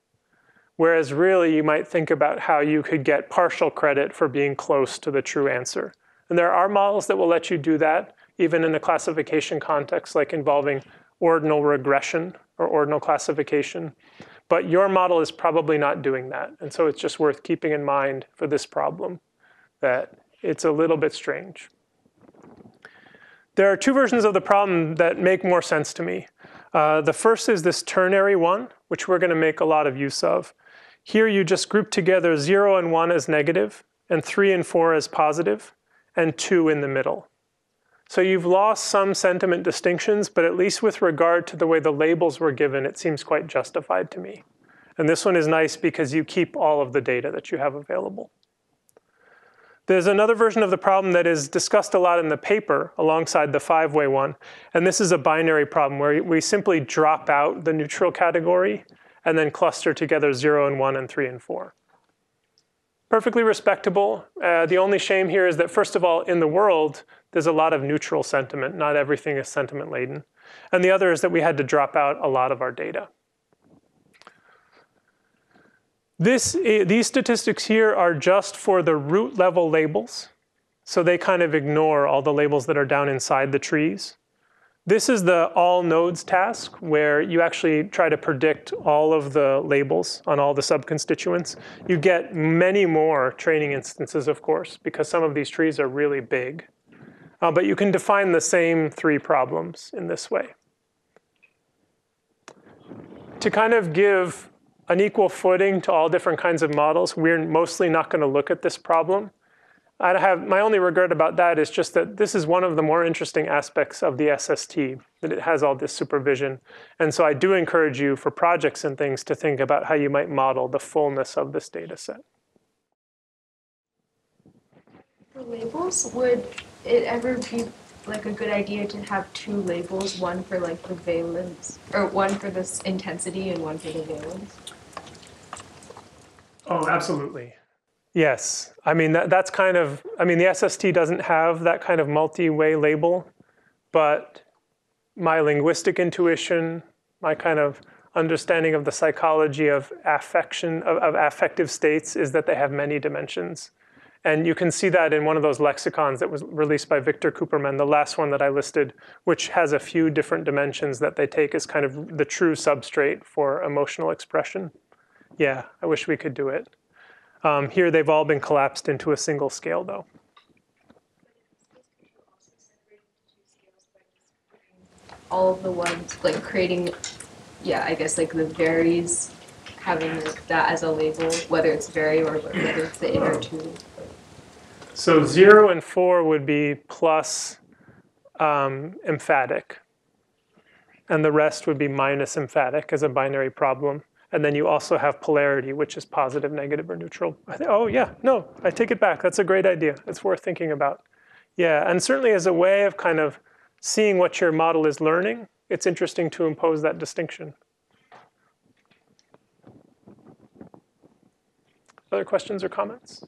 Whereas really you might think about how you could get partial credit for being close to the true answer. And there are models that will let you do that, even in a classification context, like involving ordinal regression or ordinal classification. But your model is probably not doing that. And so it's just worth keeping in mind for this problem that it's a little bit strange. There are 2 versions of the problem that make more sense to me. The first is this ternary one, which we're going to make a lot of use of. Here you just group together 0 and 1 as negative, and 3 and 4 as positive, and 2 in the middle. So you've lost some sentiment distinctions, but at least with regard to the way the labels were given, it seems quite justified to me. And this one is nice because you keep all of the data that you have available. There's another version of the problem that is discussed a lot in the paper alongside the 5-way one. And this is a binary problem where we simply drop out the neutral category and then cluster together 0 and 1 and 3 and 4. Perfectly respectable. The only shame here is that, first of all, in the world, there's a lot of neutral sentiment. Not everything is sentiment laden. And the other is that we had to drop out a lot of our data. These statistics here are just for the root level labels. So they kind of ignore all the labels that are down inside the trees. This is the all nodes task where you actually try to predict all of the labels on all the subconstituents. You get many more training instances, of course, because some of these trees are really big. But you can define the same 3 problems in this way. To kind of give an equal footing to all different kinds of models, we're mostly not going to look at this problem. My only regret about that is just that this is one of the more interesting aspects of the SST, that it has all this supervision. And so I do encourage you for projects and things to think about how you might model the fullness of this data set.
For labels, would it ever be like a good idea to have 2 labels, one for like the valence, or one for this intensity and one for the valence?
Oh, absolutely. Yes. I mean, that's kind of, I mean, the SST doesn't have that kind of multi-way label, but my linguistic intuition, my kind of understanding of the psychology of affection, of affective states is that they have many dimensions. And you can see that in one of those lexicons that was released by Victor Cooperman, the last one that I listed, which has a few different dimensions that they take as kind of the true substrate for emotional expression. Yeah, I wish we could do it. Here they've all been collapsed into a single scale, though.
All of the ones, like creating, yeah, I guess like the varies, having that as a label, whether it's vary or whether it's the inner 2.
So 0 and 4 would be plus emphatic. And the rest would be minus emphatic as a binary problem. And then you also have polarity, which is positive, negative, or neutral. Oh, yeah, no, I take it back. That's a great idea. It's worth thinking about. Yeah, and certainly as a way of kind of seeing what your model is learning, it's interesting to impose that distinction. Other questions or comments?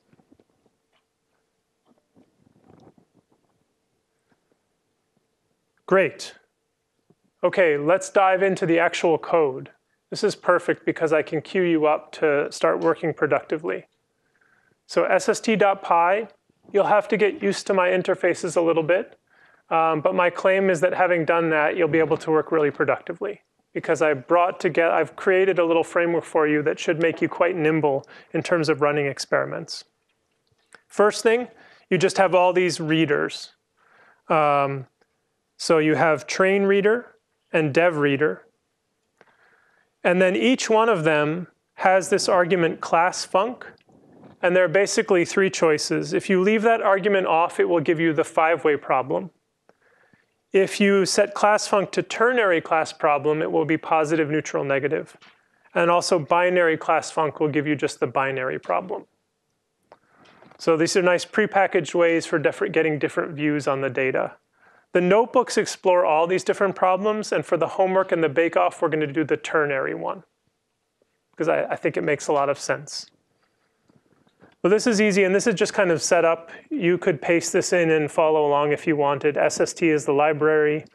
Great. OK, let's dive into the actual code. This is perfect because I can queue you up to start working productively. So sst.py, you'll have to get used to my interfaces a little bit. But my claim is that having done that, you'll be able to work really productively. Because I've created a little framework for you that should make you quite nimble in terms of running experiments. First thing, you just have all these readers. So you have train reader and dev reader. And then each one of them has this argument class func. And there are basically 3 choices. If you leave that argument off, it will give you the 5-way problem. If you set class func to ternary class problem, it will be positive, neutral, negative. And also binary class func will give you just the binary problem. So these are nice prepackaged ways for getting different views on the data. The notebooks explore all these different problems. And for the homework and the bake-off, we're going to do the ternary one, because I think it makes a lot of sense. Well, this is easy. And this is just kind of set up. You could paste this in and follow along if you wanted. SST is the library.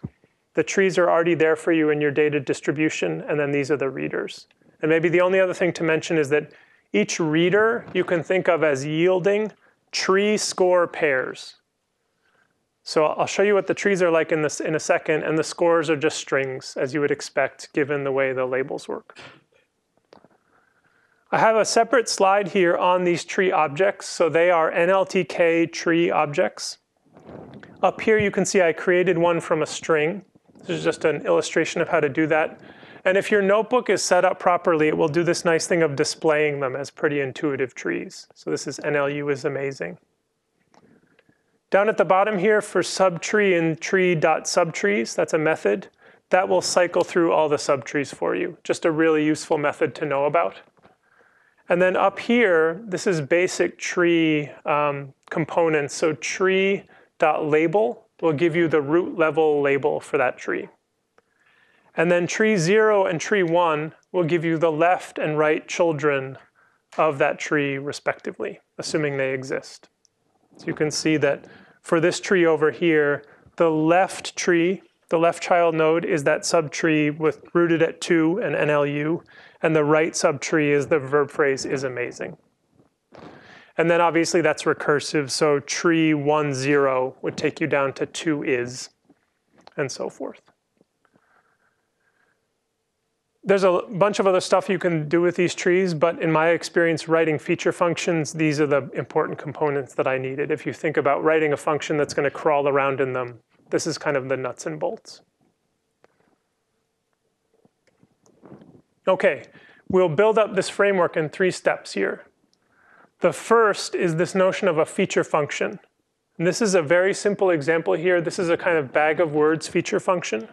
The trees are already there for you in your data distribution. And then these are the readers. And maybe the only other thing to mention is that each reader you can think of as yielding tree score pairs. So I'll show you what the trees are like in a second, and the scores are just strings, as you would expect, given the way the labels work. I have a separate slide here on these tree objects. So they are NLTK tree objects. Up here, you can see I created one from a string. This is just an illustration of how to do that. And if your notebook is set up properly, it will do this nice thing of displaying them as pretty intuitive trees. So this is NLU is amazing. Down at the bottom here for subtree and tree.subtrees, that's a method. That will cycle through all the subtrees for you. Just a really useful method to know about. And then up here, this is basic tree components. So tree.label will give you the root level label for that tree. And then tree 0 and tree 1 will give you the left and right children of that tree respectively, assuming they exist. So you can see that for this tree over here, the left tree, the left child node is that subtree with rooted at 2 and NLU, and the right subtree is the verb phrase is amazing. And then obviously that's recursive, so tree 1, 0 would take you down to 2 is, and so forth. There's a bunch of other stuff you can do with these trees, but in my experience writing feature functions, these are the important components that I needed. If you think about writing a function that's going to crawl around in them, this is kind of the nuts and bolts. Okay, we'll build up this framework in 3 steps here. The first is this notion of a feature function. And this is a very simple example here. This is a kind of bag of words feature function.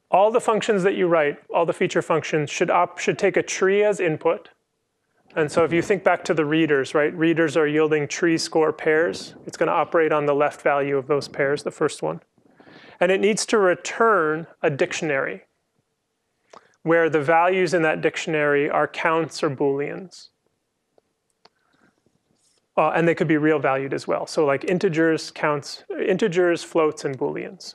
All the functions that you write, all the feature functions, should take a tree as input. And so if you think back to the readers, right? Readers are yielding tree score pairs. It's going to operate on the left value of those pairs, the first one. And it needs to return a dictionary where the values in that dictionary are counts or booleans. And they could be real valued as well. So like integers, counts, integers, floats, and booleans.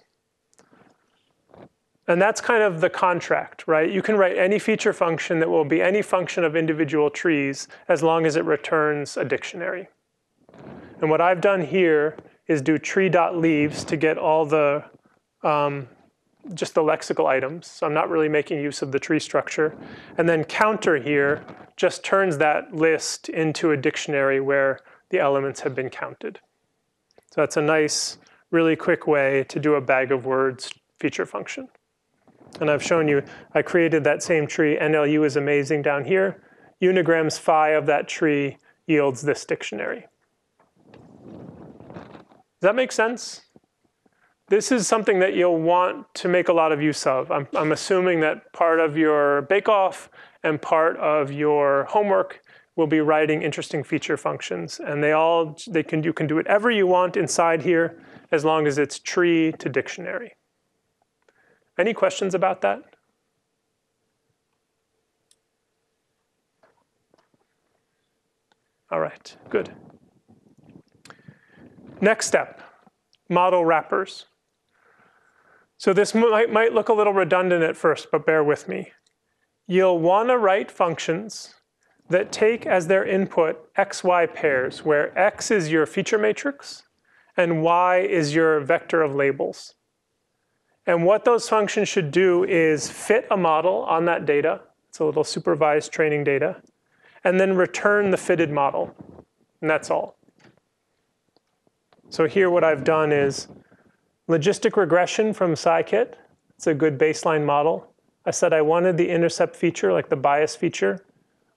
And that's kind of the contract, right? You can write any feature function that will be any function of individual trees as long as it returns a dictionary. And what I've done here is do tree.leaves to get all the, just the lexical items. So I'm not really making use of the tree structure. And then counter here just turns that list into a dictionary where the elements have been counted. So that's a nice, really quick way to do a bag of words feature function. And I've shown you, I created that same tree. NLU is amazing down here. Unigrams phi of that tree yields this dictionary. Does that make sense? This is something that you'll want to make a lot of use of. I'm assuming that part of your bake-off and part of your homework will be writing interesting feature functions. And you can do whatever you want inside here as long as it's tree to dictionary. Any questions about that? All right, good. Next step, model wrappers. So this might look a little redundant at first, but bear with me. You'll want to write functions that take as their input XY pairs, where X is your feature matrix and Y is your vector of labels. And what those functions should do is fit a model on that data. It's a little supervised training data. And then return the fitted model. And that's all. So here what I've done is logistic regression from scikit. It's a good baseline model. I said I wanted the intercept feature, like the bias feature.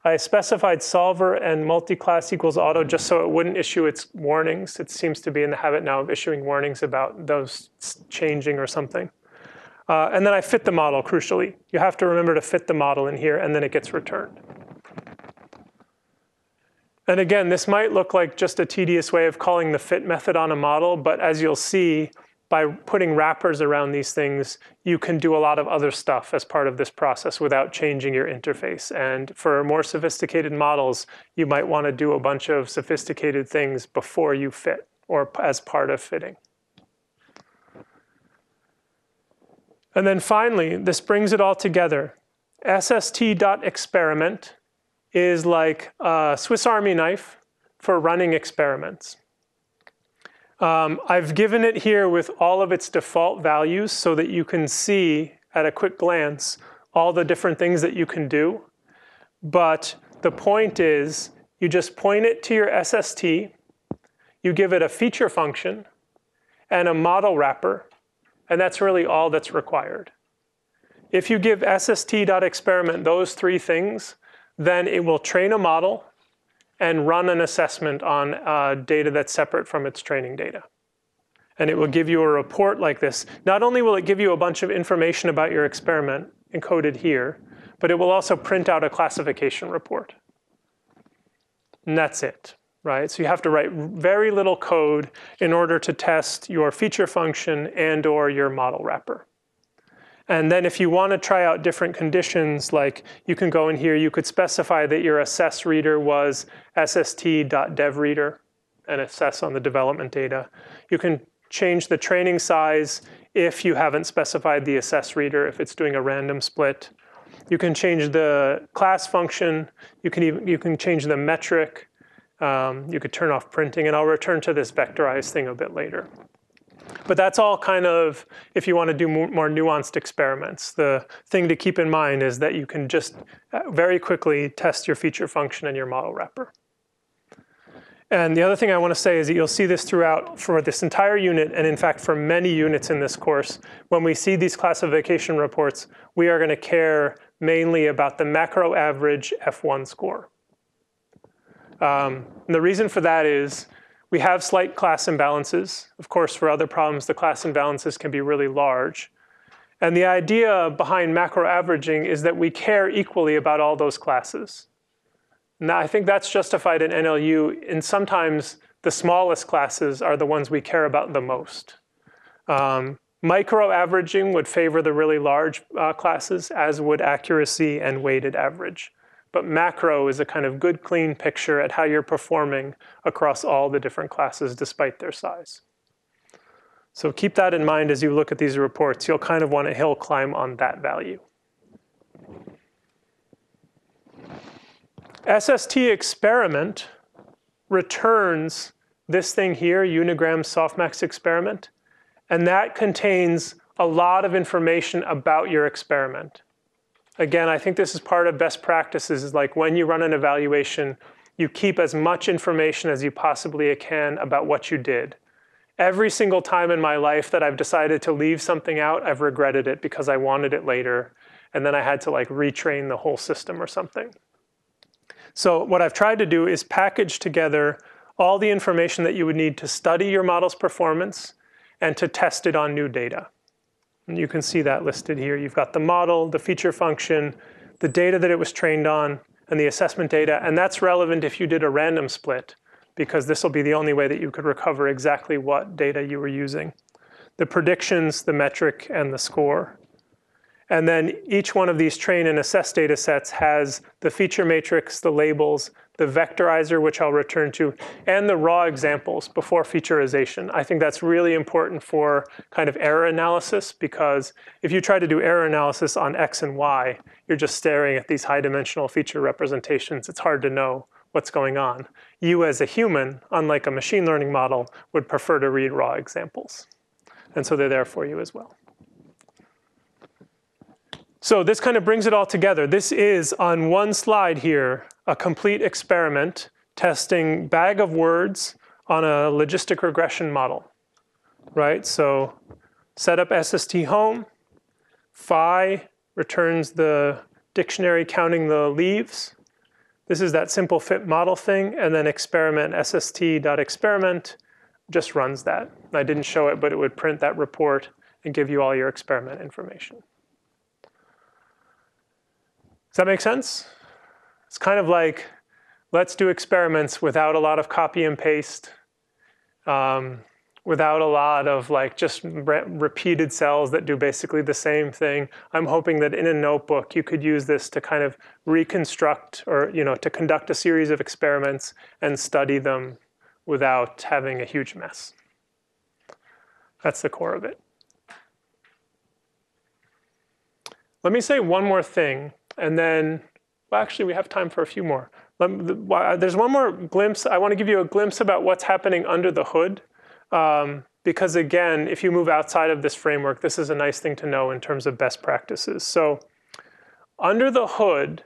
I specified solver and multi-class equals auto just so it wouldn't issue its warnings. It seems to be in the habit now of issuing warnings about those changing or something. And then I fit the model, crucially. You have to remember to fit the model in here, and then it gets returned. And again, this might look like just a tedious way of calling the fit method on a model, but as you'll see, by putting wrappers around these things, you can do a lot of other stuff as part of this process without changing your interface. And for more sophisticated models, you might want to do a bunch of sophisticated things before you fit or as part of fitting. And then finally, this brings it all together. SST.experiment is like a Swiss Army knife for running experiments. I've given it here with all of its default values so that you can see at a quick glance all the different things that you can do. But the point is, you just point it to your SST, you give it a feature function and a model wrapper, and that's really all that's required. If you give SST.experiment those 3 things, then it will train a model and run an assessment on data that's separate from its training data. And it will give you a report like this. Not only will it give you a bunch of information about your experiment encoded here, but it will also print out a classification report. And that's it, right? So you have to write very little code in order to test your feature function and or your model wrapper. And then if you want to try out different conditions, like you can go in here, you could specify that your assess reader was sst.devreader and assess on the development data. You can change the training size if you haven't specified the assess reader, if it's doing a random split. You can change the class function. You can change the metric. You could turn off printing, and I'll return to this vectorized thing a bit later. But that's all kind of if you want to do more nuanced experiments. The thing to keep in mind is that you can just very quickly test your feature function and your model wrapper. And the other thing I want to say is that you'll see this throughout for this entire unit, and in fact for many units in this course. When we see these classification reports, we are going to care mainly about the macro average F1 score. And the reason for that is we have slight class imbalances. Of course, for other problems, the class imbalances can be really large. And the idea behind macro averaging is that we care equally about all those classes. Now, I think that's justified in NLU, and sometimes the smallest classes are the ones we care about the most. Micro averaging would favor the really large classes, as would accuracy and weighted average. But macro is a kind of good, clean picture at how you're performing across all the different classes despite their size. So keep that in mind as you look at these reports. You'll kind of want to hill climb on that value. SST experiment returns this thing here, Unigram softmax experiment, and that contains a lot of information about your experiment. Again, I think this is part of best practices, is like when you run an evaluation, you keep as much information as you possibly can about what you did. Every single time in my life that I've decided to leave something out, I've regretted it because I wanted it later, and then I had to like retrain the whole system or something. So what I've tried to do is package together all the information that you would need to study your model's performance and to test it on new data. And you can see that listed here. You've got the model, the feature function, the data that it was trained on, and the assessment data. And that's relevant if you did a random split, because this will be the only way that you could recover exactly what data you were using. The predictions, the metric, and the score. And then each one of these train and assess data sets has the feature matrix, the labels, the vectorizer, which I'll return to, and the raw examples before featureization. I think that's really important for kind of error analysis, because if you try to do error analysis on X and Y, you're just staring at these high-dimensional feature representations. It's hard to know what's going on. You as a human, unlike a machine learning model, would prefer to read raw examples. And so they're there for you as well. So this kind of brings it all together. This is, on one slide here, a complete experiment testing bag of words on a logistic regression model, right? So set up SST home, phi returns the dictionary counting the leaves. This is that simple fit model thing, and then experiment sst.experiment just runs that. I didn't show it, but it would print that report and give you all your experiment information. Does that make sense? It's kind of like, let's do experiments without a lot of copy and paste, without a lot of like just repeated cells that do basically the same thing. I'm hoping that in a notebook, you could use this to kind of reconstruct or to conduct a series of experiments and study them without having a huge mess. That's the core of it. Let me say one more thing. And then, well, actually, we have time for a few more. There's one more glimpse. I want to give you a glimpse about what's happening under the hood. Because again, if you move outside of this framework, this is a nice thing to know in terms of best practices. So under the hood,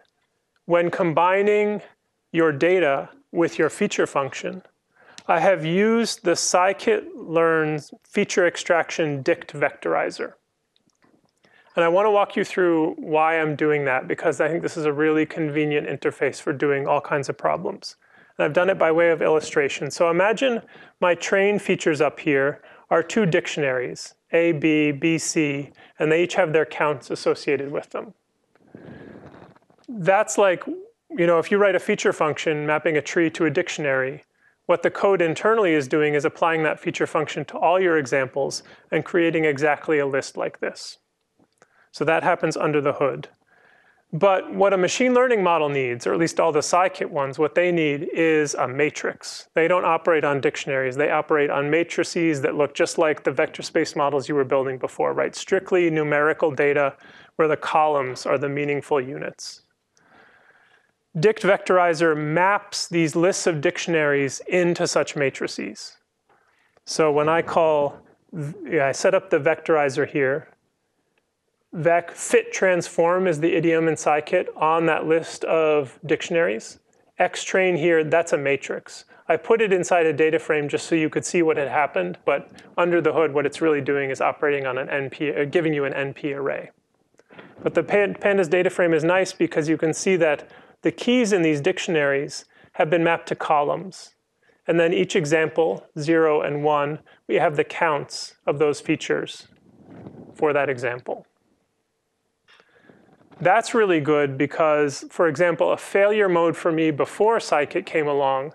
when combining your data with your feature function, I have used the scikit-learn feature extraction dict vectorizer. And I want to walk you through why I'm doing that, because I think this is a really convenient interface for doing all kinds of problems. And I've done it by way of illustration. So imagine my trained features up here are two dictionaries, A, B, B, C, and they each have their counts associated with them. That's like, if you write a feature function mapping a tree to a dictionary, what the code internally is doing is applying that feature function to all your examples and creating exactly a list like this. So that happens under the hood. But what a machine learning model needs, or at least all the scikit ones, what they need is a matrix. They don't operate on dictionaries. They operate on matrices that look just like the vector space models you were building before, right? Strictly numerical data where the columns are the meaningful units. Dict vectorizer maps these lists of dictionaries into such matrices. So when I call I set up the vectorizer here. Vec fit transform is the idiom in scikit on that list of dictionaries. Xtrain here, that's a matrix. I put it inside a data frame just so you could see what had happened, but under the hood, what it's really doing is operating on an NP, giving you an NP array. But the pandas data frame is nice because you can see that the keys in these dictionaries have been mapped to columns. And then each example, 0 and 1, we have the counts of those features for that example. That's really good because, for example, a failure mode for me before scikit came along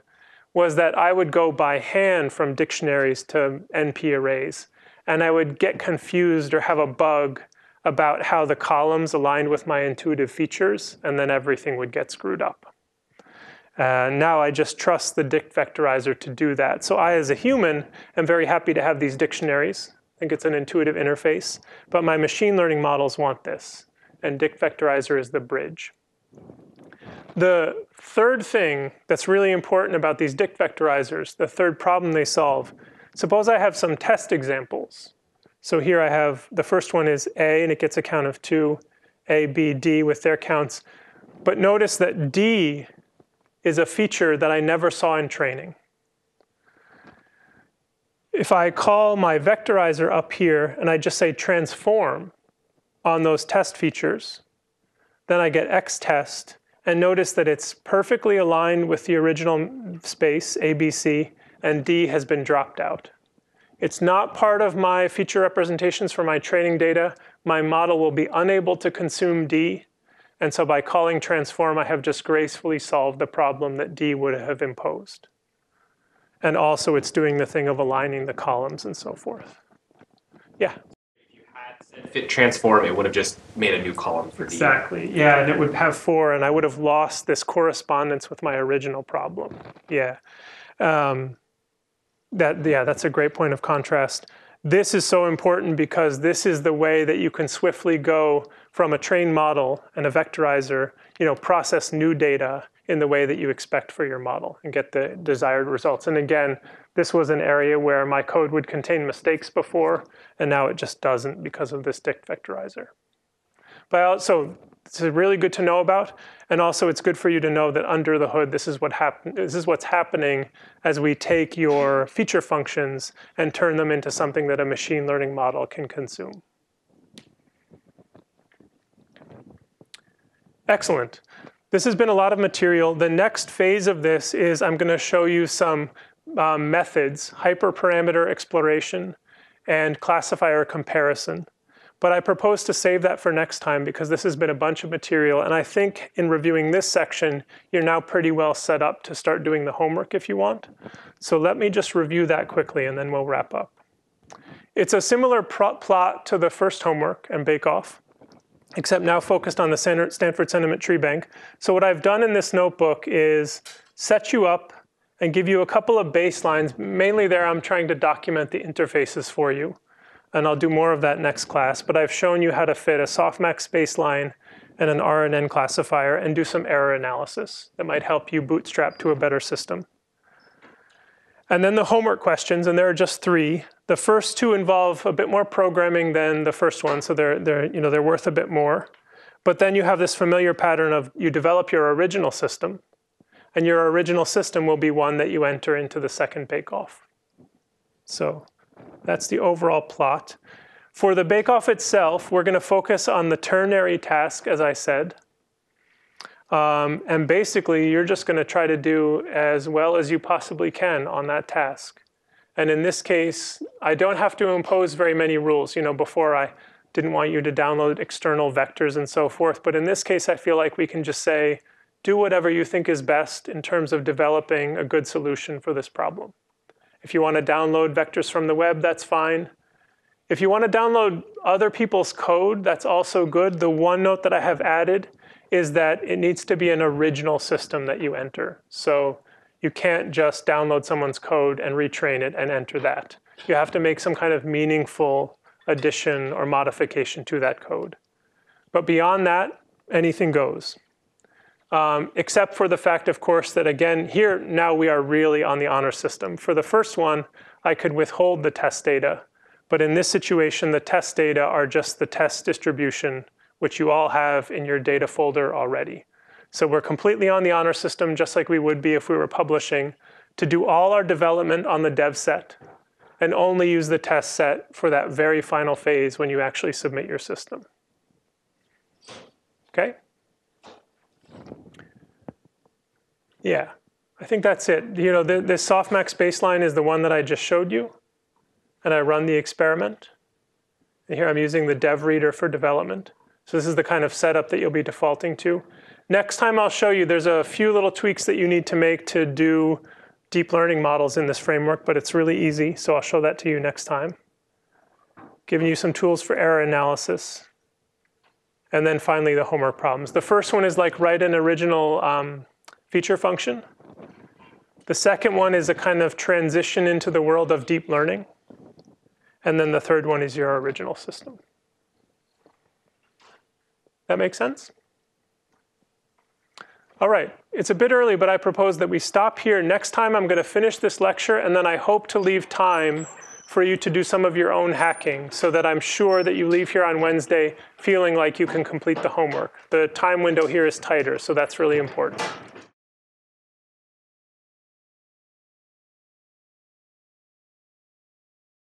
was that I would go by hand from dictionaries to NP arrays. And I would get confused or have a bug about how the columns aligned with my intuitive features, and then everything would get screwed up. Now I just trust the dict vectorizer to do that. So I, as a human, am very happy to have these dictionaries. I think it's an intuitive interface. But my machine learning models want this. And dict vectorizer is the bridge. The third thing that's really important about these dict vectorizers, the third problem they solve, suppose I have some test examples. So here I have, the first one is A, and it gets a count of 2, A, B, D with their counts. But notice that D is a feature that I never saw in training. If I call my vectorizer up here and I just say transform on those test features, then I get xtest, and notice that it's perfectly aligned with the original space, ABC, and D has been dropped out. It's not part of my feature representations for my training data. My model will be unable to consume D, and so by calling transform, I have just gracefully solved the problem that D would have imposed. And also it's doing the thing of aligning the columns and so forth. Yeah?
Fit transform, it would have just made a new column for D.
Exactly, yeah, and it would have 4, and I would have lost this correspondence with my original problem. Yeah, that's a great point of contrast. This is so important because this is the way that you can swiftly go from a trained model and a vectorizer, process new data in the way that you expect for your model and get the desired results. And again, this was an area where my code would contain mistakes before, and now it just doesn't because of this dict vectorizer. But also, it's really good to know about, and also it's good for you to know that under the hood, this is what's happening as we take your feature functions and turn them into something that a machine learning model can consume. Excellent. This has been a lot of material. The next phase of this is I'm going to show you some methods, hyperparameter exploration and classifier comparison. But I propose to save that for next time because this has been a bunch of material. And I think in reviewing this section, you're now pretty well set up to start doing the homework if you want. So let me just review that quickly and then we'll wrap up. It's a similar plot to the first homework and bake-off, except now focused on the Stanford Sentiment Tree Bank. So what I've done in this notebook is set you up and give you a couple of baselines. Mainly there, I'm trying to document the interfaces for you. And I'll do more of that next class. But I've shown you how to fit a softmax baseline and an RNN classifier and do some error analysis that might help you bootstrap to a better system. And then the homework questions, and there are just 3. The first 2 involve a bit more programming than the first one, so they're worth a bit more. But then you have this familiar pattern of you develop your original system, and your original system will be one that you enter into the second bake-off. So that's the overall plot. For the bake-off itself, we're going to focus on the ternary task, as I said. And basically, you're just going to try to do as well as you possibly can on that task. And in this case, I don't have to impose very many rules. Before I didn't want you to download external vectors and so forth. But in this case, I feel like we can just say, do whatever you think is best in terms of developing a good solution for this problem. If you want to download vectors from the web, that's fine. If you want to download other people's code, that's also good. The one note that I have added is that it needs to be an original system that you enter. So you can't just download someone's code and retrain it and enter that. You have to make some kind of meaningful addition or modification to that code. But beyond that, anything goes. Except for the fact, of course, that again, here now we are really on the honor system. For the first one, I could withhold the test data. But in this situation, the test data are just the test distribution, which you all have in your data folder already. So we're completely on the honor system, just like we would be if we were publishing, to do all our development on the dev set and only use the test set for that very final phase when you actually submit your system. Okay? Yeah, I think that's it. You know, this softmax baseline is the one that I just showed you, and I run the experiment. And here I'm using the dev reader for development. So this is the kind of setup that you'll be defaulting to. Next time I'll show you, there's a few little tweaks that you need to make to do deep learning models in this framework, but it's really easy, so I'll show that to you next time. Giving you some tools for error analysis. And then finally, the homework problems. The first one is like write an original feature function. The second one is a kind of transition into the world of deep learning. And then the third one is your original system. That make sense? All right, it's a bit early, but I propose that we stop here. Next time I'm going to finish this lecture, and then I hope to leave time for you to do some of your own hacking so that I'm sure that you leave here on Wednesday feeling like you can complete the homework. The time window here is tighter, so that's really important.